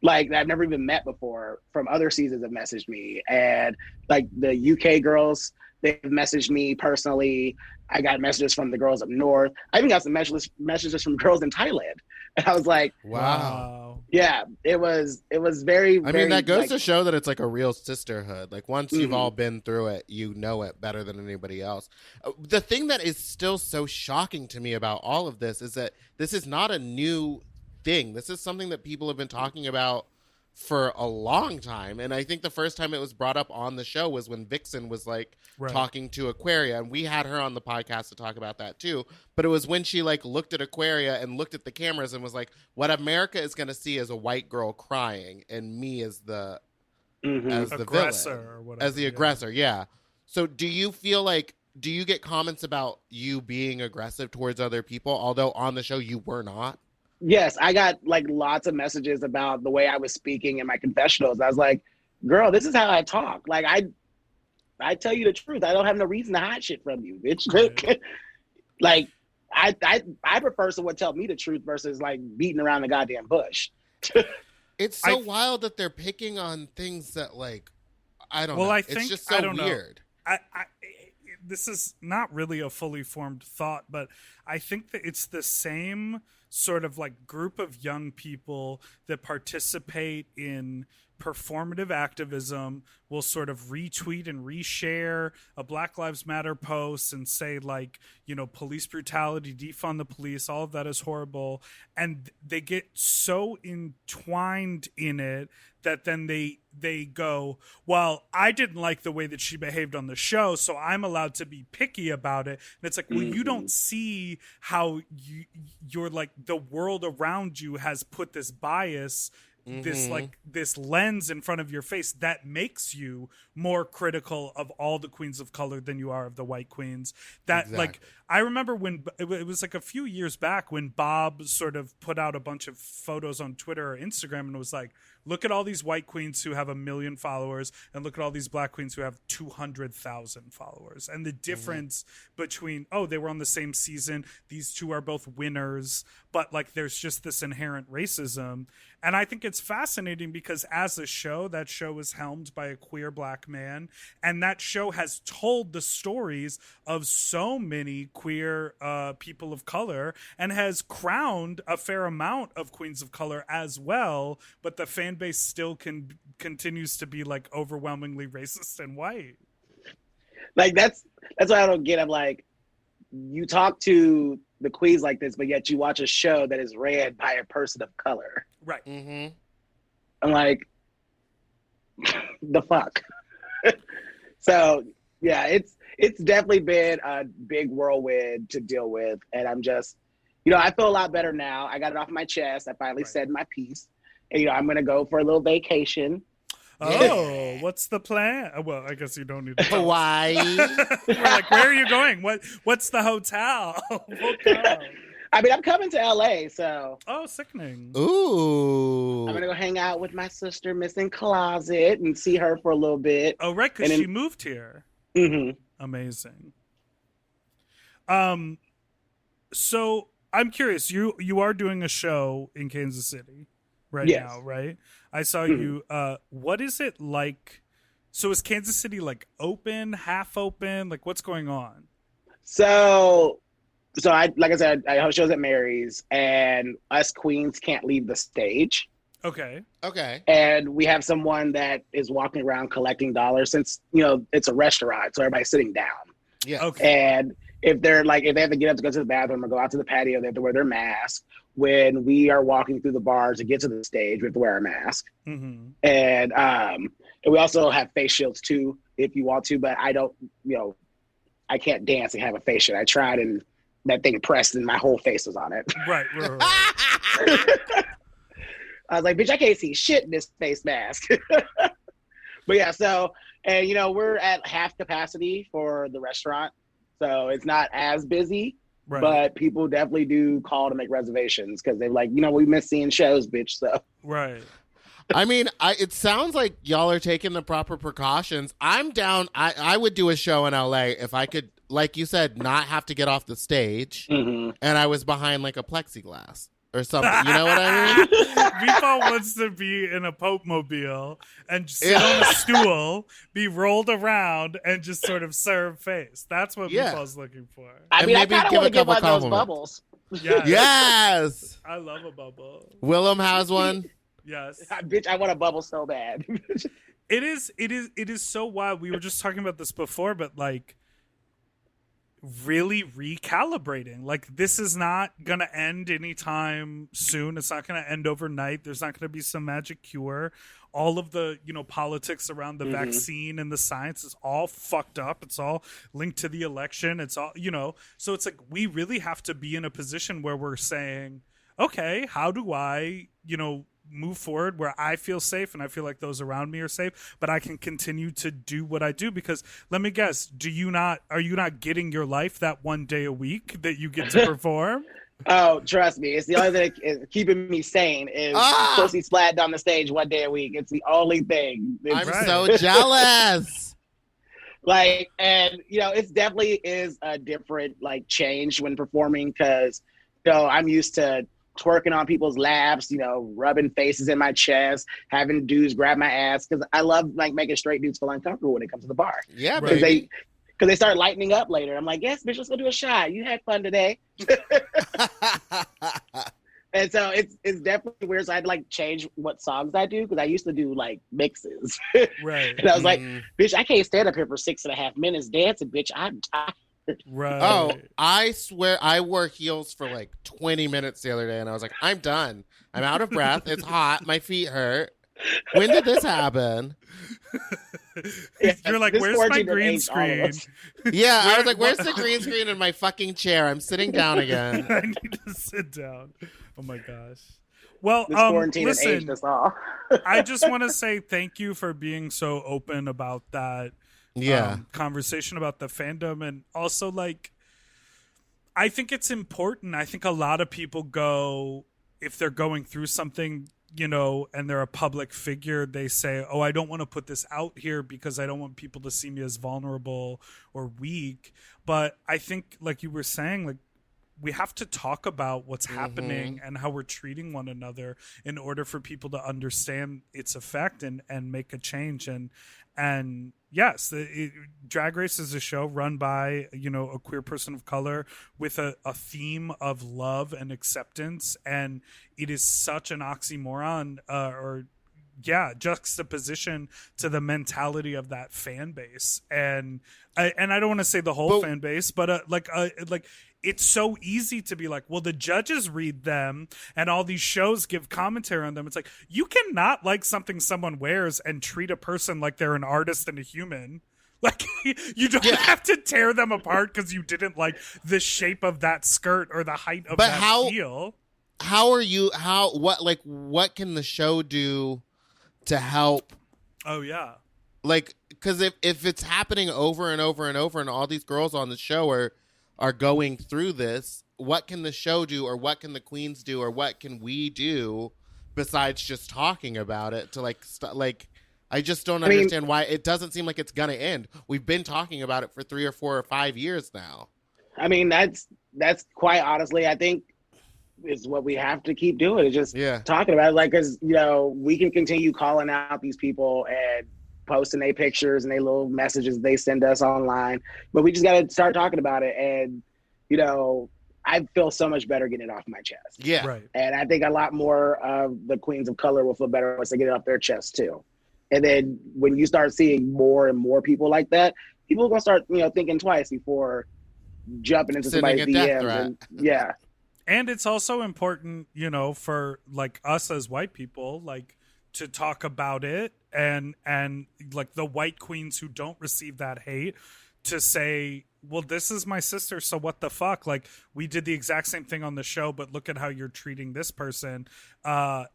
Speaker 5: like that I've never even met before from other seasons have messaged me. And like the UK girls, they've messaged me personally. I got messages from the girls up north. I even got some messages from girls in Thailand. And I was like,
Speaker 4: Wow.
Speaker 5: yeah, it was very,
Speaker 4: I mean, that goes to show that it's like a real sisterhood. Like once you've all been through it, you know it better than anybody else. The thing that is still so shocking to me about all of this is that this is not a new thing. This is something that people have been talking about for a long time. And I think the first time it was brought up on the show was when Vixen was like talking to Aquaria, and we had her on the podcast to talk about that too. But it was when she like looked at Aquaria and looked at the cameras and was like, what America is going to see is a white girl crying and me as the as the
Speaker 3: aggressor
Speaker 4: villain,
Speaker 3: or whatever,
Speaker 4: as the aggressor. Yeah. So do you feel like, do you get comments about you being aggressive towards other people, although on the show you were not?
Speaker 5: Yes, I got like lots of messages about the way I was speaking in my confessionals. I was like, girl, this is how I talk. Like I tell you the truth. I don't have no reason to hide shit from you, bitch. Right. Like I prefer someone tell me the truth versus like beating around the goddamn bush.
Speaker 4: It's so wild that they're picking on things that like, I don't know.
Speaker 3: I think,
Speaker 4: it's just so weird.
Speaker 3: This is not really a fully formed thought, but I think that it's the same sort of like group of young people that participate in performative activism will sort of retweet and reshare a Black Lives Matter post and say like, you know, police brutality, defund the police, all of that is horrible. And they get so entwined in it that then they go, well, I didn't like the way that she behaved on the show, so I'm allowed to be picky about it. And it's like, well, you don't see how you're like the world around you has put this bias, this lens in front of your face that makes you more critical of all the queens of color than you are of the white queens. That like, I remember when it was like a few years back when Bob sort of put out a bunch of photos on Twitter or Instagram and was like, look at all these white queens who have 1 million followers and look at all these black queens who have 200,000 followers. And the difference between, they were on the same season. These two are both winners, but like there's just this inherent racism. And I think it's fascinating because as a show, that show is helmed by a queer black man. And that show has told the stories of so many queer people of color and has crowned a fair amount of queens of color as well. But the fan base still continues to be like overwhelmingly racist and white.
Speaker 5: Like that's what I don't get. I'm like, you talk to the queens like this, but yet you watch a show that is ran by a person of color.
Speaker 3: Right.
Speaker 5: I'm like, the fuck. So yeah, it's definitely been a big whirlwind to deal with, and I'm just, I feel a lot better now. I got it off my chest. I finally said my piece, and I'm gonna go for a little vacation.
Speaker 3: Oh, what's the plan? Well, I guess you don't need to tell
Speaker 4: Hawaii.
Speaker 3: We're like, where are you going? What's the hotel?
Speaker 5: I mean, I'm coming to LA, so.
Speaker 3: Oh, sickening.
Speaker 4: Ooh.
Speaker 5: I'm gonna go hang out with my sister, Missing Closet, and see her for a little bit.
Speaker 3: Oh, right, because she moved here. Amazing. So I'm curious. You are doing a show in Kansas City now, right? I saw you. What is it like? So is Kansas City like open, half open? Like what's going on?
Speaker 5: So I, like I said, I host shows at Mary's, and us queens can't leave the stage.
Speaker 3: Okay.
Speaker 5: And we have someone that is walking around collecting dollars since, it's a restaurant, so everybody's sitting down.
Speaker 4: Yeah.
Speaker 3: Okay.
Speaker 5: And if they have to get up to go to the bathroom or go out to the patio, they have to wear their mask. When we are walking through the bars to get to the stage, we have to wear our mask. And we also have face shields too, if you want to, but I don't, I can't dance and have a face shield. I tried and that thing pressed and my whole face was on it.
Speaker 3: Right.
Speaker 5: I was like, bitch, I can't see shit in this face mask. But yeah, so, and we're at half capacity for the restaurant. So it's not as busy, but people definitely do call to make reservations because they're like, we miss seeing shows, bitch. So.
Speaker 3: Right.
Speaker 4: I mean, it sounds like y'all are taking the proper precautions. I'm down. I would do a show in LA if I could, like you said, not have to get off the stage and I was behind like a plexiglass. or something. You know what I mean?
Speaker 3: Meatball wants to be in a Pope mobile and sit on a stool, be rolled around, and just sort of serve face. That's what Meatball's looking for.
Speaker 5: I
Speaker 4: And
Speaker 5: mean, I
Speaker 4: maybe
Speaker 5: kind of
Speaker 4: give
Speaker 5: want
Speaker 4: a
Speaker 5: to give
Speaker 4: couple
Speaker 5: one of those
Speaker 4: compliments.
Speaker 5: bubbles.
Speaker 4: Yes.
Speaker 3: I love a bubble.
Speaker 4: Willem has one.
Speaker 3: Yes.
Speaker 5: Bitch, I want a bubble so bad.
Speaker 3: It is so wild. We were just talking about this before, but like really recalibrating. Like this is not gonna end anytime soon. It's not gonna end overnight. There's not gonna be some magic cure. All of the, politics around the vaccine and the science is all fucked up. It's all linked to the election. It's all, so it's like we really have to be in a position where we're saying, okay, how do I, move forward where I feel safe and I feel like those around me are safe, but I can continue to do what I do? Because let me guess, are you not getting your life that one day a week that you get to perform?
Speaker 5: Oh, trust me. It's the only thing that is keeping me sane is pussy splatting on the stage one day a week. It's the only thing.
Speaker 4: I'm so jealous.
Speaker 5: It definitely is a different change when performing because, I'm used to twerking on people's laps, rubbing faces in my chest, having dudes grab my ass because I love making straight dudes feel uncomfortable when it comes to the bar.
Speaker 4: Yeah,
Speaker 5: because
Speaker 4: baby.
Speaker 5: they start lightening up later. I'm like, yes, bitch, let's go do a shot. You had fun today. And so it's definitely weird. So I had to change what songs I do because I used to do mixes.
Speaker 3: Right.
Speaker 5: And I was like, bitch, I can't stand up here for 6.5 minutes dancing, bitch. I'm tired.
Speaker 3: Right.
Speaker 4: Oh, I swear I wore heels for 20 minutes the other day and I was like, I'm done. I'm out of breath. It's hot. My feet hurt. When did this happen?
Speaker 3: You're like, where's my green screen?
Speaker 4: Yeah, I was like, where's the green screen in my fucking chair? I'm sitting down again.
Speaker 3: I need to sit down. Oh my gosh. Well,
Speaker 5: this quarantine has
Speaker 3: listen,
Speaker 5: aged us all.
Speaker 3: I just want to say thank you for being so open about that. Conversation about the fandom, and also I think it's important. I think a lot of people go, if they're going through something, and they're a public figure, they say, oh, I don't want to put this out here because I don't want people to see me as vulnerable or weak. But I think, like you were saying, we have to talk about what's happening and how we're treating one another in order for people to understand its effect and make a change. And yes, Drag Race is a show run by, a queer person of color with a theme of love and acceptance. And it is such an oxymoron juxtaposition to the mentality of that fan base. And I don't want to say the whole fan base, but it's so easy to be like, well, the judges read them and all these shows give commentary on them. It's like, you cannot like something someone wears and treat a person like they're an artist and a human. You don't have to tear them apart because you didn't like the shape of that skirt or the height of that heel.
Speaker 4: What can the show do to help?
Speaker 3: Oh, yeah.
Speaker 4: Because if it's happening over and over and over and all these girls on the show are going through this, what can the show do, or what can the queens do, or what can we do besides just talking about it to I just don't understand why it doesn't seem like it's gonna end. We've been talking about it for 3 or 4 or 5 years now. I mean,
Speaker 5: that's quite honestly, I think is what we have to keep doing, is just talking about it. Because we can continue calling out these people and posting their pictures and their little messages they send us online, but we just got to start talking about it. And I feel so much better getting it off my chest.
Speaker 4: Yeah,
Speaker 3: right.
Speaker 5: And I think a lot more of the queens of color will feel better once they get it off their chest too. And then when you start seeing more and more people like that, people are gonna start thinking twice before jumping into somebody's DMs.
Speaker 3: And it's also important, for us as white people, to talk about it and the white queens who don't receive that hate to say, well, this is my sister, so what the fuck? We did the exact same thing on the show, but look at how you're treating this person,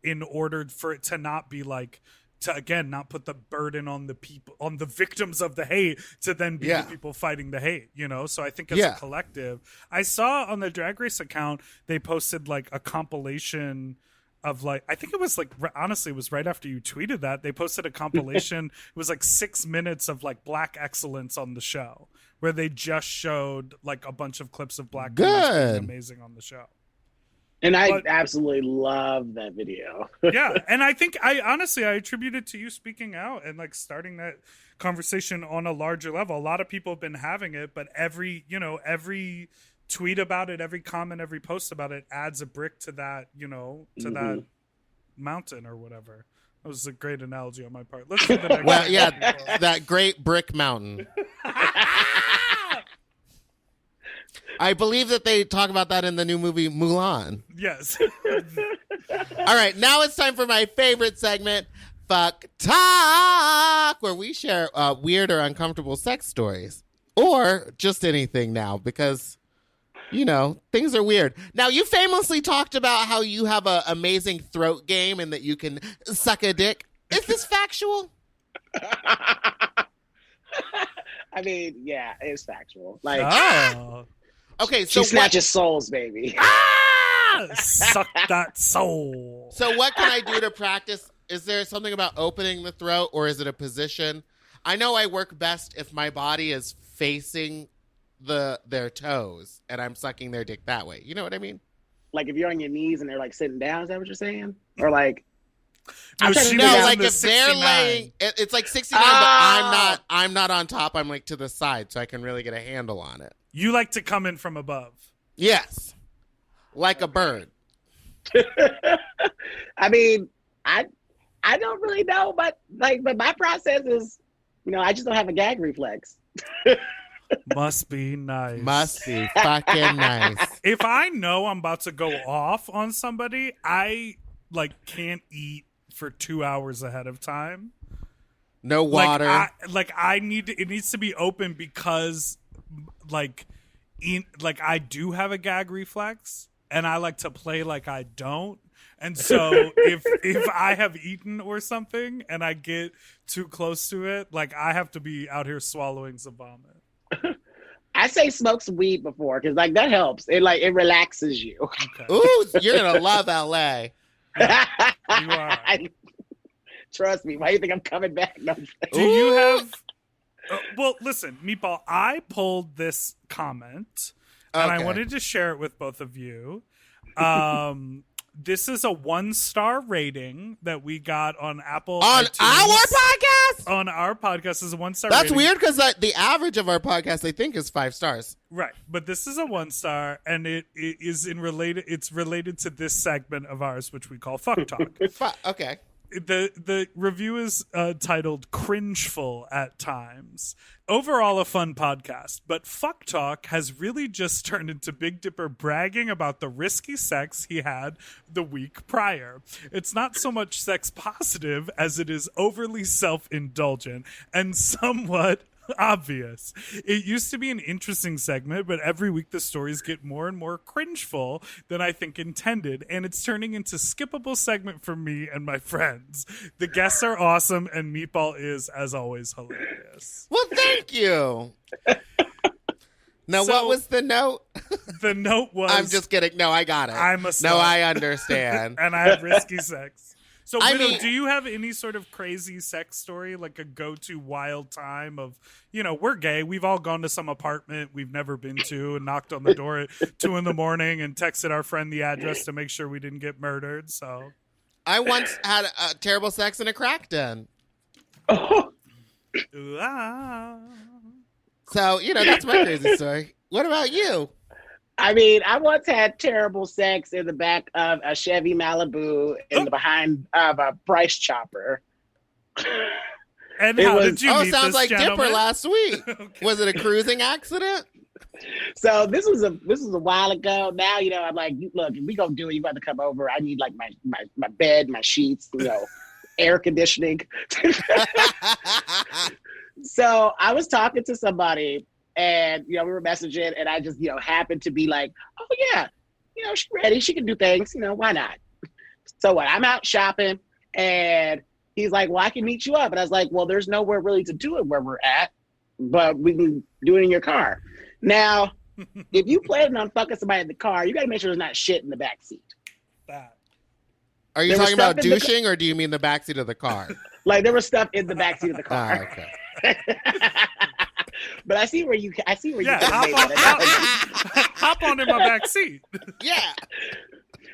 Speaker 3: in order for it to not be to again not put the burden on the people, on the victims of the hate, to then be the people fighting the hate, so I think as a collective, I saw on the Drag Race account they posted a compilation of I think it was honestly it was right after you tweeted that they posted a compilation. It was 6 minutes of Black excellence on the show, where they just showed a bunch of clips of Black queens being amazing on the show.
Speaker 5: And I
Speaker 3: But-
Speaker 5: absolutely love that video.
Speaker 3: Yeah, and I think I attribute it to you speaking out and like starting that conversation on a larger level. A lot of people have been having it, but every tweet about it, every comment, every post about it adds a brick to that, that mountain or whatever. That was a great analogy on my part. Let's do the next
Speaker 4: Well,
Speaker 3: one.
Speaker 4: yeah, that great brick mountain. I believe that they talk about that in the new movie Mulan.
Speaker 3: Yes.
Speaker 4: All right, now it's time for my favorite segment, Fuck Talk, where we share weird or uncomfortable sex stories. Or just anything now, because, things are weird. Now, you famously talked about how you have an amazing throat game and that you can suck a dick. Is this factual?
Speaker 5: I mean, yeah, it's factual. Like,
Speaker 3: Oh.
Speaker 4: Okay, so
Speaker 5: she snatches souls, baby.
Speaker 3: Suck that soul.
Speaker 4: So what can I do to practice? Is there something about opening the throat, or is it a position? I know I work best if my body is facing their toes and I'm sucking their dick that way. You know what I mean?
Speaker 5: Like if you're on your knees and they're like sitting down, is that what you're saying? Or like,
Speaker 3: No,
Speaker 5: I'm trying to
Speaker 3: she
Speaker 5: figure
Speaker 3: was
Speaker 5: out-
Speaker 3: in
Speaker 4: like
Speaker 3: the
Speaker 4: if they're
Speaker 3: 69.
Speaker 4: laying, it's like 69,
Speaker 5: Ah!
Speaker 4: but I'm not on top. I'm like to the side, so I can really get a handle on it.
Speaker 3: You like to come in from above.
Speaker 4: Yes, like a bird.
Speaker 5: I mean, I don't really know, but my process is, I just don't have a gag reflex.
Speaker 3: Must be nice.
Speaker 4: Must be fucking nice.
Speaker 3: If I know I'm about to go off on somebody, I can't eat for 2 hours ahead of time.
Speaker 4: No water.
Speaker 3: It needs to be open because I do have a gag reflex and I like to play like I don't. And so if I have eaten or something and I get too close to it, I have to be out here swallowing some vomit.
Speaker 5: I say smoke some weed before because that helps. It relaxes you.
Speaker 3: Okay.
Speaker 4: Ooh, you're gonna love LA.
Speaker 3: You are.
Speaker 5: Trust me. Why do you think I'm coming back? No.
Speaker 3: Do you have well, listen, Meatball, I pulled this comment and I
Speaker 4: Okay.
Speaker 3: wanted to share it with both of you. This is a 1-star rating that we got on Apple
Speaker 4: On
Speaker 3: iTunes.
Speaker 4: our podcast?
Speaker 3: On our podcast is a 1-star
Speaker 4: That's
Speaker 3: rating.
Speaker 4: weird because the average of our podcast, I think, is 5 stars.
Speaker 3: Right. But this is a 1-star and it is it's related to this segment of ours, which we call Fuck Talk.
Speaker 4: Okay.
Speaker 3: The review is titled Cringeful at Times. Overall a fun podcast, but Fuck Talk has really just turned into Big Dipper bragging about the risky sex he had the week prior. It's not so much sex positive as it is overly self-indulgent and somewhat obvious. It used to be an interesting segment, but every week the stories get more and more cringeful than I think intended, and it's turning into skippable segment for me and my friends. The guests are awesome, and Meatball is, as always, hilarious.
Speaker 4: Well, thank you. Now,
Speaker 3: So-
Speaker 4: what was the note?
Speaker 3: The note was,
Speaker 4: I'm just kidding. No, I got it.
Speaker 3: I'm a
Speaker 4: No,
Speaker 3: slut.
Speaker 4: I understand.
Speaker 3: and I have risky sex. So,
Speaker 4: I
Speaker 3: Widow,
Speaker 4: mean-
Speaker 3: do you have any sort of crazy sex story, like a go-to wild time of, we're gay. We've all gone to some apartment we've never been to and knocked on the door at 2 a.m. and texted our friend the address to make sure we didn't get murdered. So,
Speaker 4: I once had terrible sex in a crack den.
Speaker 3: ooh, ah.
Speaker 4: So, that's my crazy story. What about you?
Speaker 5: I mean, I once had terrible sex in the back of a Chevy Malibu in the behind of a price chopper.
Speaker 3: And
Speaker 5: It
Speaker 3: how
Speaker 5: was-
Speaker 3: did you
Speaker 4: Oh,
Speaker 3: meet
Speaker 4: sounds
Speaker 3: this
Speaker 4: like
Speaker 3: gentleman?
Speaker 4: Dipper last week.
Speaker 3: Okay.
Speaker 4: Was it a cruising accident?
Speaker 5: So this was a while ago. Now, I'm like, look, if we gonna do it, you got to come over. I need like my bed, my sheets, air conditioning. So I was talking to somebody and, we were messaging and I just, happened to be like, oh yeah, she's ready. She can do things, why not? So what? I'm out shopping and he's like, well, I can meet you up. And I was like, well, there's nowhere really to do it where we're at, but we can do it in your car. Now, if you planning on fucking somebody in the car, you got to make sure there's not shit in the back seat.
Speaker 3: That.
Speaker 4: Are you
Speaker 5: There was
Speaker 4: talking about
Speaker 5: stuff in the
Speaker 4: douching or do you mean the backseat of the car?
Speaker 5: Like there was stuff in the back seat of the car.
Speaker 4: okay.
Speaker 5: But I see where you
Speaker 3: Yeah,
Speaker 5: could've made that.
Speaker 3: hop on in my back seat.
Speaker 4: Yeah.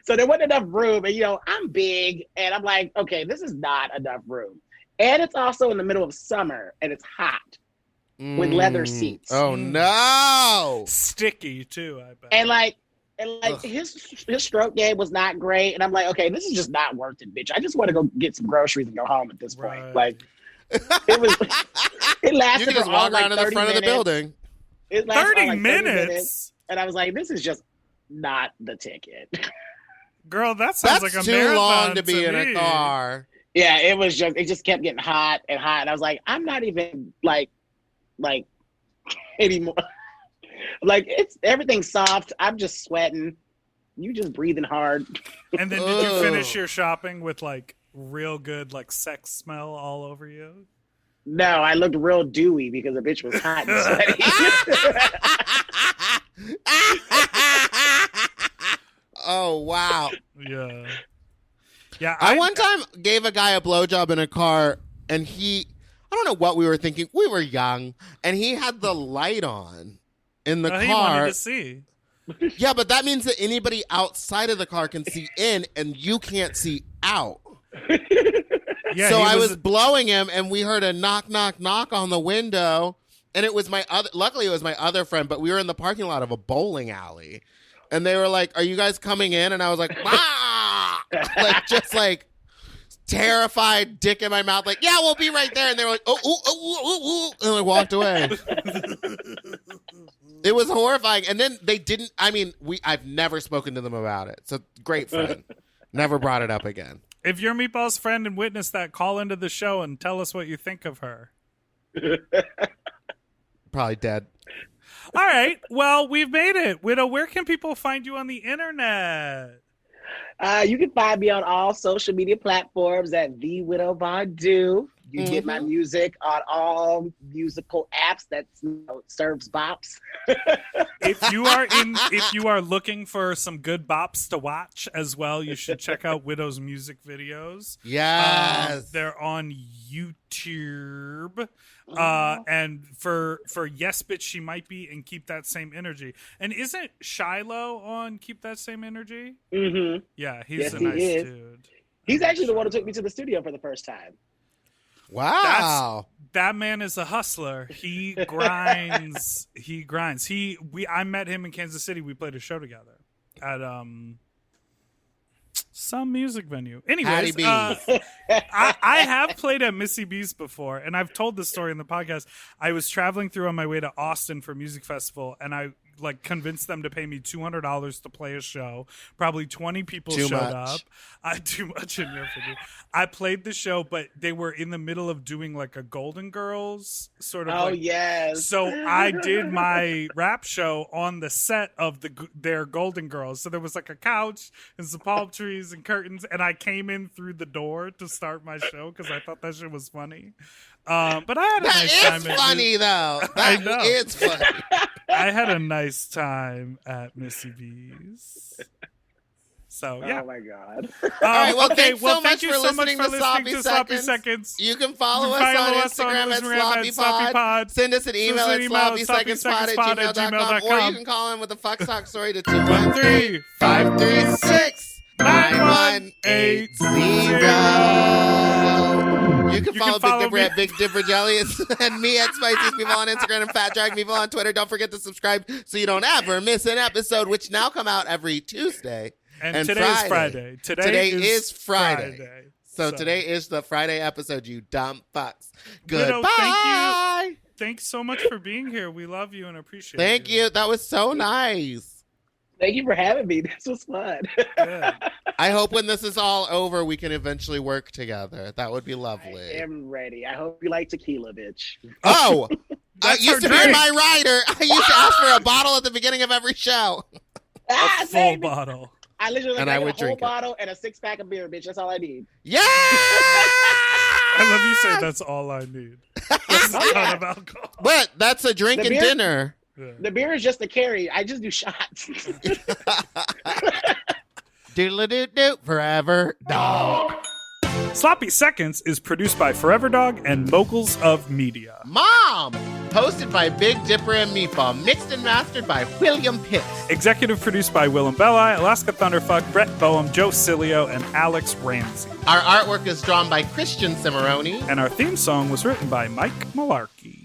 Speaker 5: So there wasn't enough room. And, I'm big. And I'm like, okay, this is not enough room. And it's also in the middle of summer. And it's hot with leather seats.
Speaker 4: Oh, no.
Speaker 3: Sticky, too, I bet.
Speaker 5: And his stroke game was not great. And I'm like, okay, this is just not worth it, bitch. I just want to go get some groceries and go home at this point.
Speaker 3: Right.
Speaker 5: Like, it lasted
Speaker 4: You can just
Speaker 5: for
Speaker 4: walk
Speaker 5: all,
Speaker 4: around in the
Speaker 5: 30
Speaker 4: front of the
Speaker 5: minutes.
Speaker 4: building.
Speaker 5: It lasted
Speaker 3: 30
Speaker 5: all, 30
Speaker 3: minutes?
Speaker 5: And I was like, this is just not the ticket.
Speaker 3: Girl, that sounds
Speaker 4: That's
Speaker 3: like a
Speaker 4: too
Speaker 3: marathon
Speaker 4: long to be in
Speaker 3: me.
Speaker 4: a car.
Speaker 5: Yeah, it just kept getting hot and hot. And I was like, I'm not even like anymore. Like everything's soft. I'm just sweating. You just breathing hard.
Speaker 3: And then did you finish your shopping with like real good like sex smell all over you?
Speaker 5: No, I looked real dewy because the bitch was hot and sweaty.
Speaker 4: Oh, wow.
Speaker 3: Yeah. Yeah.
Speaker 4: I one time gave a guy a blowjob in a car, and I don't know what we were thinking. We were young, and he had the light on in the
Speaker 3: He wanted
Speaker 4: car.
Speaker 3: to see.
Speaker 4: Yeah, but that means that anybody outside of the car can see in, and you can't see out.
Speaker 3: Yeah,
Speaker 4: So
Speaker 3: he
Speaker 4: I was blowing him, and we heard a knock, knock, knock on the window, and it was luckily it was my other friend, but we were in the parking lot of a bowling alley, and they were like, "Are you guys coming in?" And I was like, "Ah!" like terrified, dick in my mouth, like, "Yeah, we'll be right there." And they were like, "Oh, ooh, ooh, ooh, ooh," and I walked away. It was horrifying. And then they didn't. I mean, I've never spoken to them about it. So great friend, never brought it up again.
Speaker 3: If you're Meatball's friend and witness that, call into the show and tell us what you think of her.
Speaker 4: Probably dead.
Speaker 3: All right. Well, we've made it. Widow, where can people find you on the internet?
Speaker 5: You can find me on all social media platforms at The Widow Von Do. You can get my music on all musical apps that serves bops.
Speaker 3: If you are looking for some good bops to watch as well, you should check out Widow's music videos.
Speaker 4: Yes.
Speaker 3: They're on YouTube. And for Yes Bitch She Might Be and Keep That Same Energy. And isn't Shiloh on Keep That Same Energy?
Speaker 5: Mm-hmm.
Speaker 3: Yeah, he's a
Speaker 5: he
Speaker 3: nice
Speaker 5: is.
Speaker 3: dude.
Speaker 5: He's actually the one who took me to the studio for the first time.
Speaker 4: Wow.
Speaker 3: That man is a hustler. He grinds. I met him in Kansas City. We played a show together at some music venue. Anyways, I have played at Missy B's before, and I've told this story in the podcast. I was traveling through on my way to Austin for a music festival, and I convinced them to pay me $200 to play a show. Probably 20 people showed up. Too much in there for me. I played the show, but they were in the middle of doing like a Golden Girls sort of.
Speaker 5: Oh, yes.
Speaker 3: So I did my rap show on the set of their Golden Girls. So there was like a couch and some palm trees and curtains, and I came in through the door to start my show because I thought that shit was funny. But I had a nice time.
Speaker 4: That is funny, though.
Speaker 3: I know.
Speaker 4: It's funny.
Speaker 3: I had a nice time at Missy B's. So, yeah.
Speaker 5: Oh, my God.
Speaker 4: All right, well, thanks so
Speaker 3: thank
Speaker 4: much
Speaker 3: you
Speaker 4: for
Speaker 3: so much
Speaker 4: listening
Speaker 3: for
Speaker 4: to
Speaker 3: listening
Speaker 4: Sloppy
Speaker 3: to
Speaker 4: Seconds.
Speaker 3: Seconds.
Speaker 4: You can follow us on Instagram at Sloppy Pod. Send us an email at sloppysecondspod@gmail.com, or you can call in with a fuck sock story to 213-536-9180. You can follow Big Dipper at Big Dipper Jelly and me at Spicy People on Instagram and Fat Drag People on Twitter. Don't forget to subscribe so you don't ever miss an episode, which now come out every Tuesday.
Speaker 3: And today is Friday.
Speaker 4: Today is Friday. So today is the Friday episode, you dumb fucks.
Speaker 3: Widow,
Speaker 4: Goodbye.
Speaker 3: Thanks so much for being here. We love you and appreciate
Speaker 4: Thank you. That was so nice.
Speaker 5: Thank you for having me. This was fun.
Speaker 3: Good.
Speaker 4: I hope when this is all over, we can eventually work together. That would be lovely.
Speaker 5: I am ready. I hope you like tequila, bitch.
Speaker 4: Oh, I
Speaker 3: That's
Speaker 4: used
Speaker 3: her
Speaker 4: to be
Speaker 3: drink.
Speaker 4: my rider. I used to ask for a bottle at the beginning of every show.
Speaker 3: A full
Speaker 5: save me.
Speaker 3: bottle.
Speaker 5: I literally
Speaker 4: And
Speaker 5: like
Speaker 4: I would
Speaker 5: a whole
Speaker 4: drink it.
Speaker 5: bottle and a 6-pack of beer, bitch. That's all I need.
Speaker 4: Yeah!
Speaker 3: I love you say that's all I need. That's a ton of alcohol.
Speaker 4: But that's a drink
Speaker 5: The
Speaker 4: and
Speaker 5: beer-
Speaker 4: dinner.
Speaker 3: Yeah.
Speaker 5: The beer is just a carry. I just do shots.
Speaker 4: Doodle-doo-doo, forever dog.
Speaker 3: Sloppy Seconds is produced by Forever Dog and Moguls of Media.
Speaker 4: Mom, hosted by Big Dipper and Meatball, mixed and mastered by William Pitts.
Speaker 3: Executive produced by Willem Belli, Alaska Thunderfuck, Brett Boehm, Joe Cilio, and Alex Ramsey.
Speaker 4: Our artwork is drawn by Christian Cimarroni.
Speaker 3: And our theme song was written by Mike Malarkey.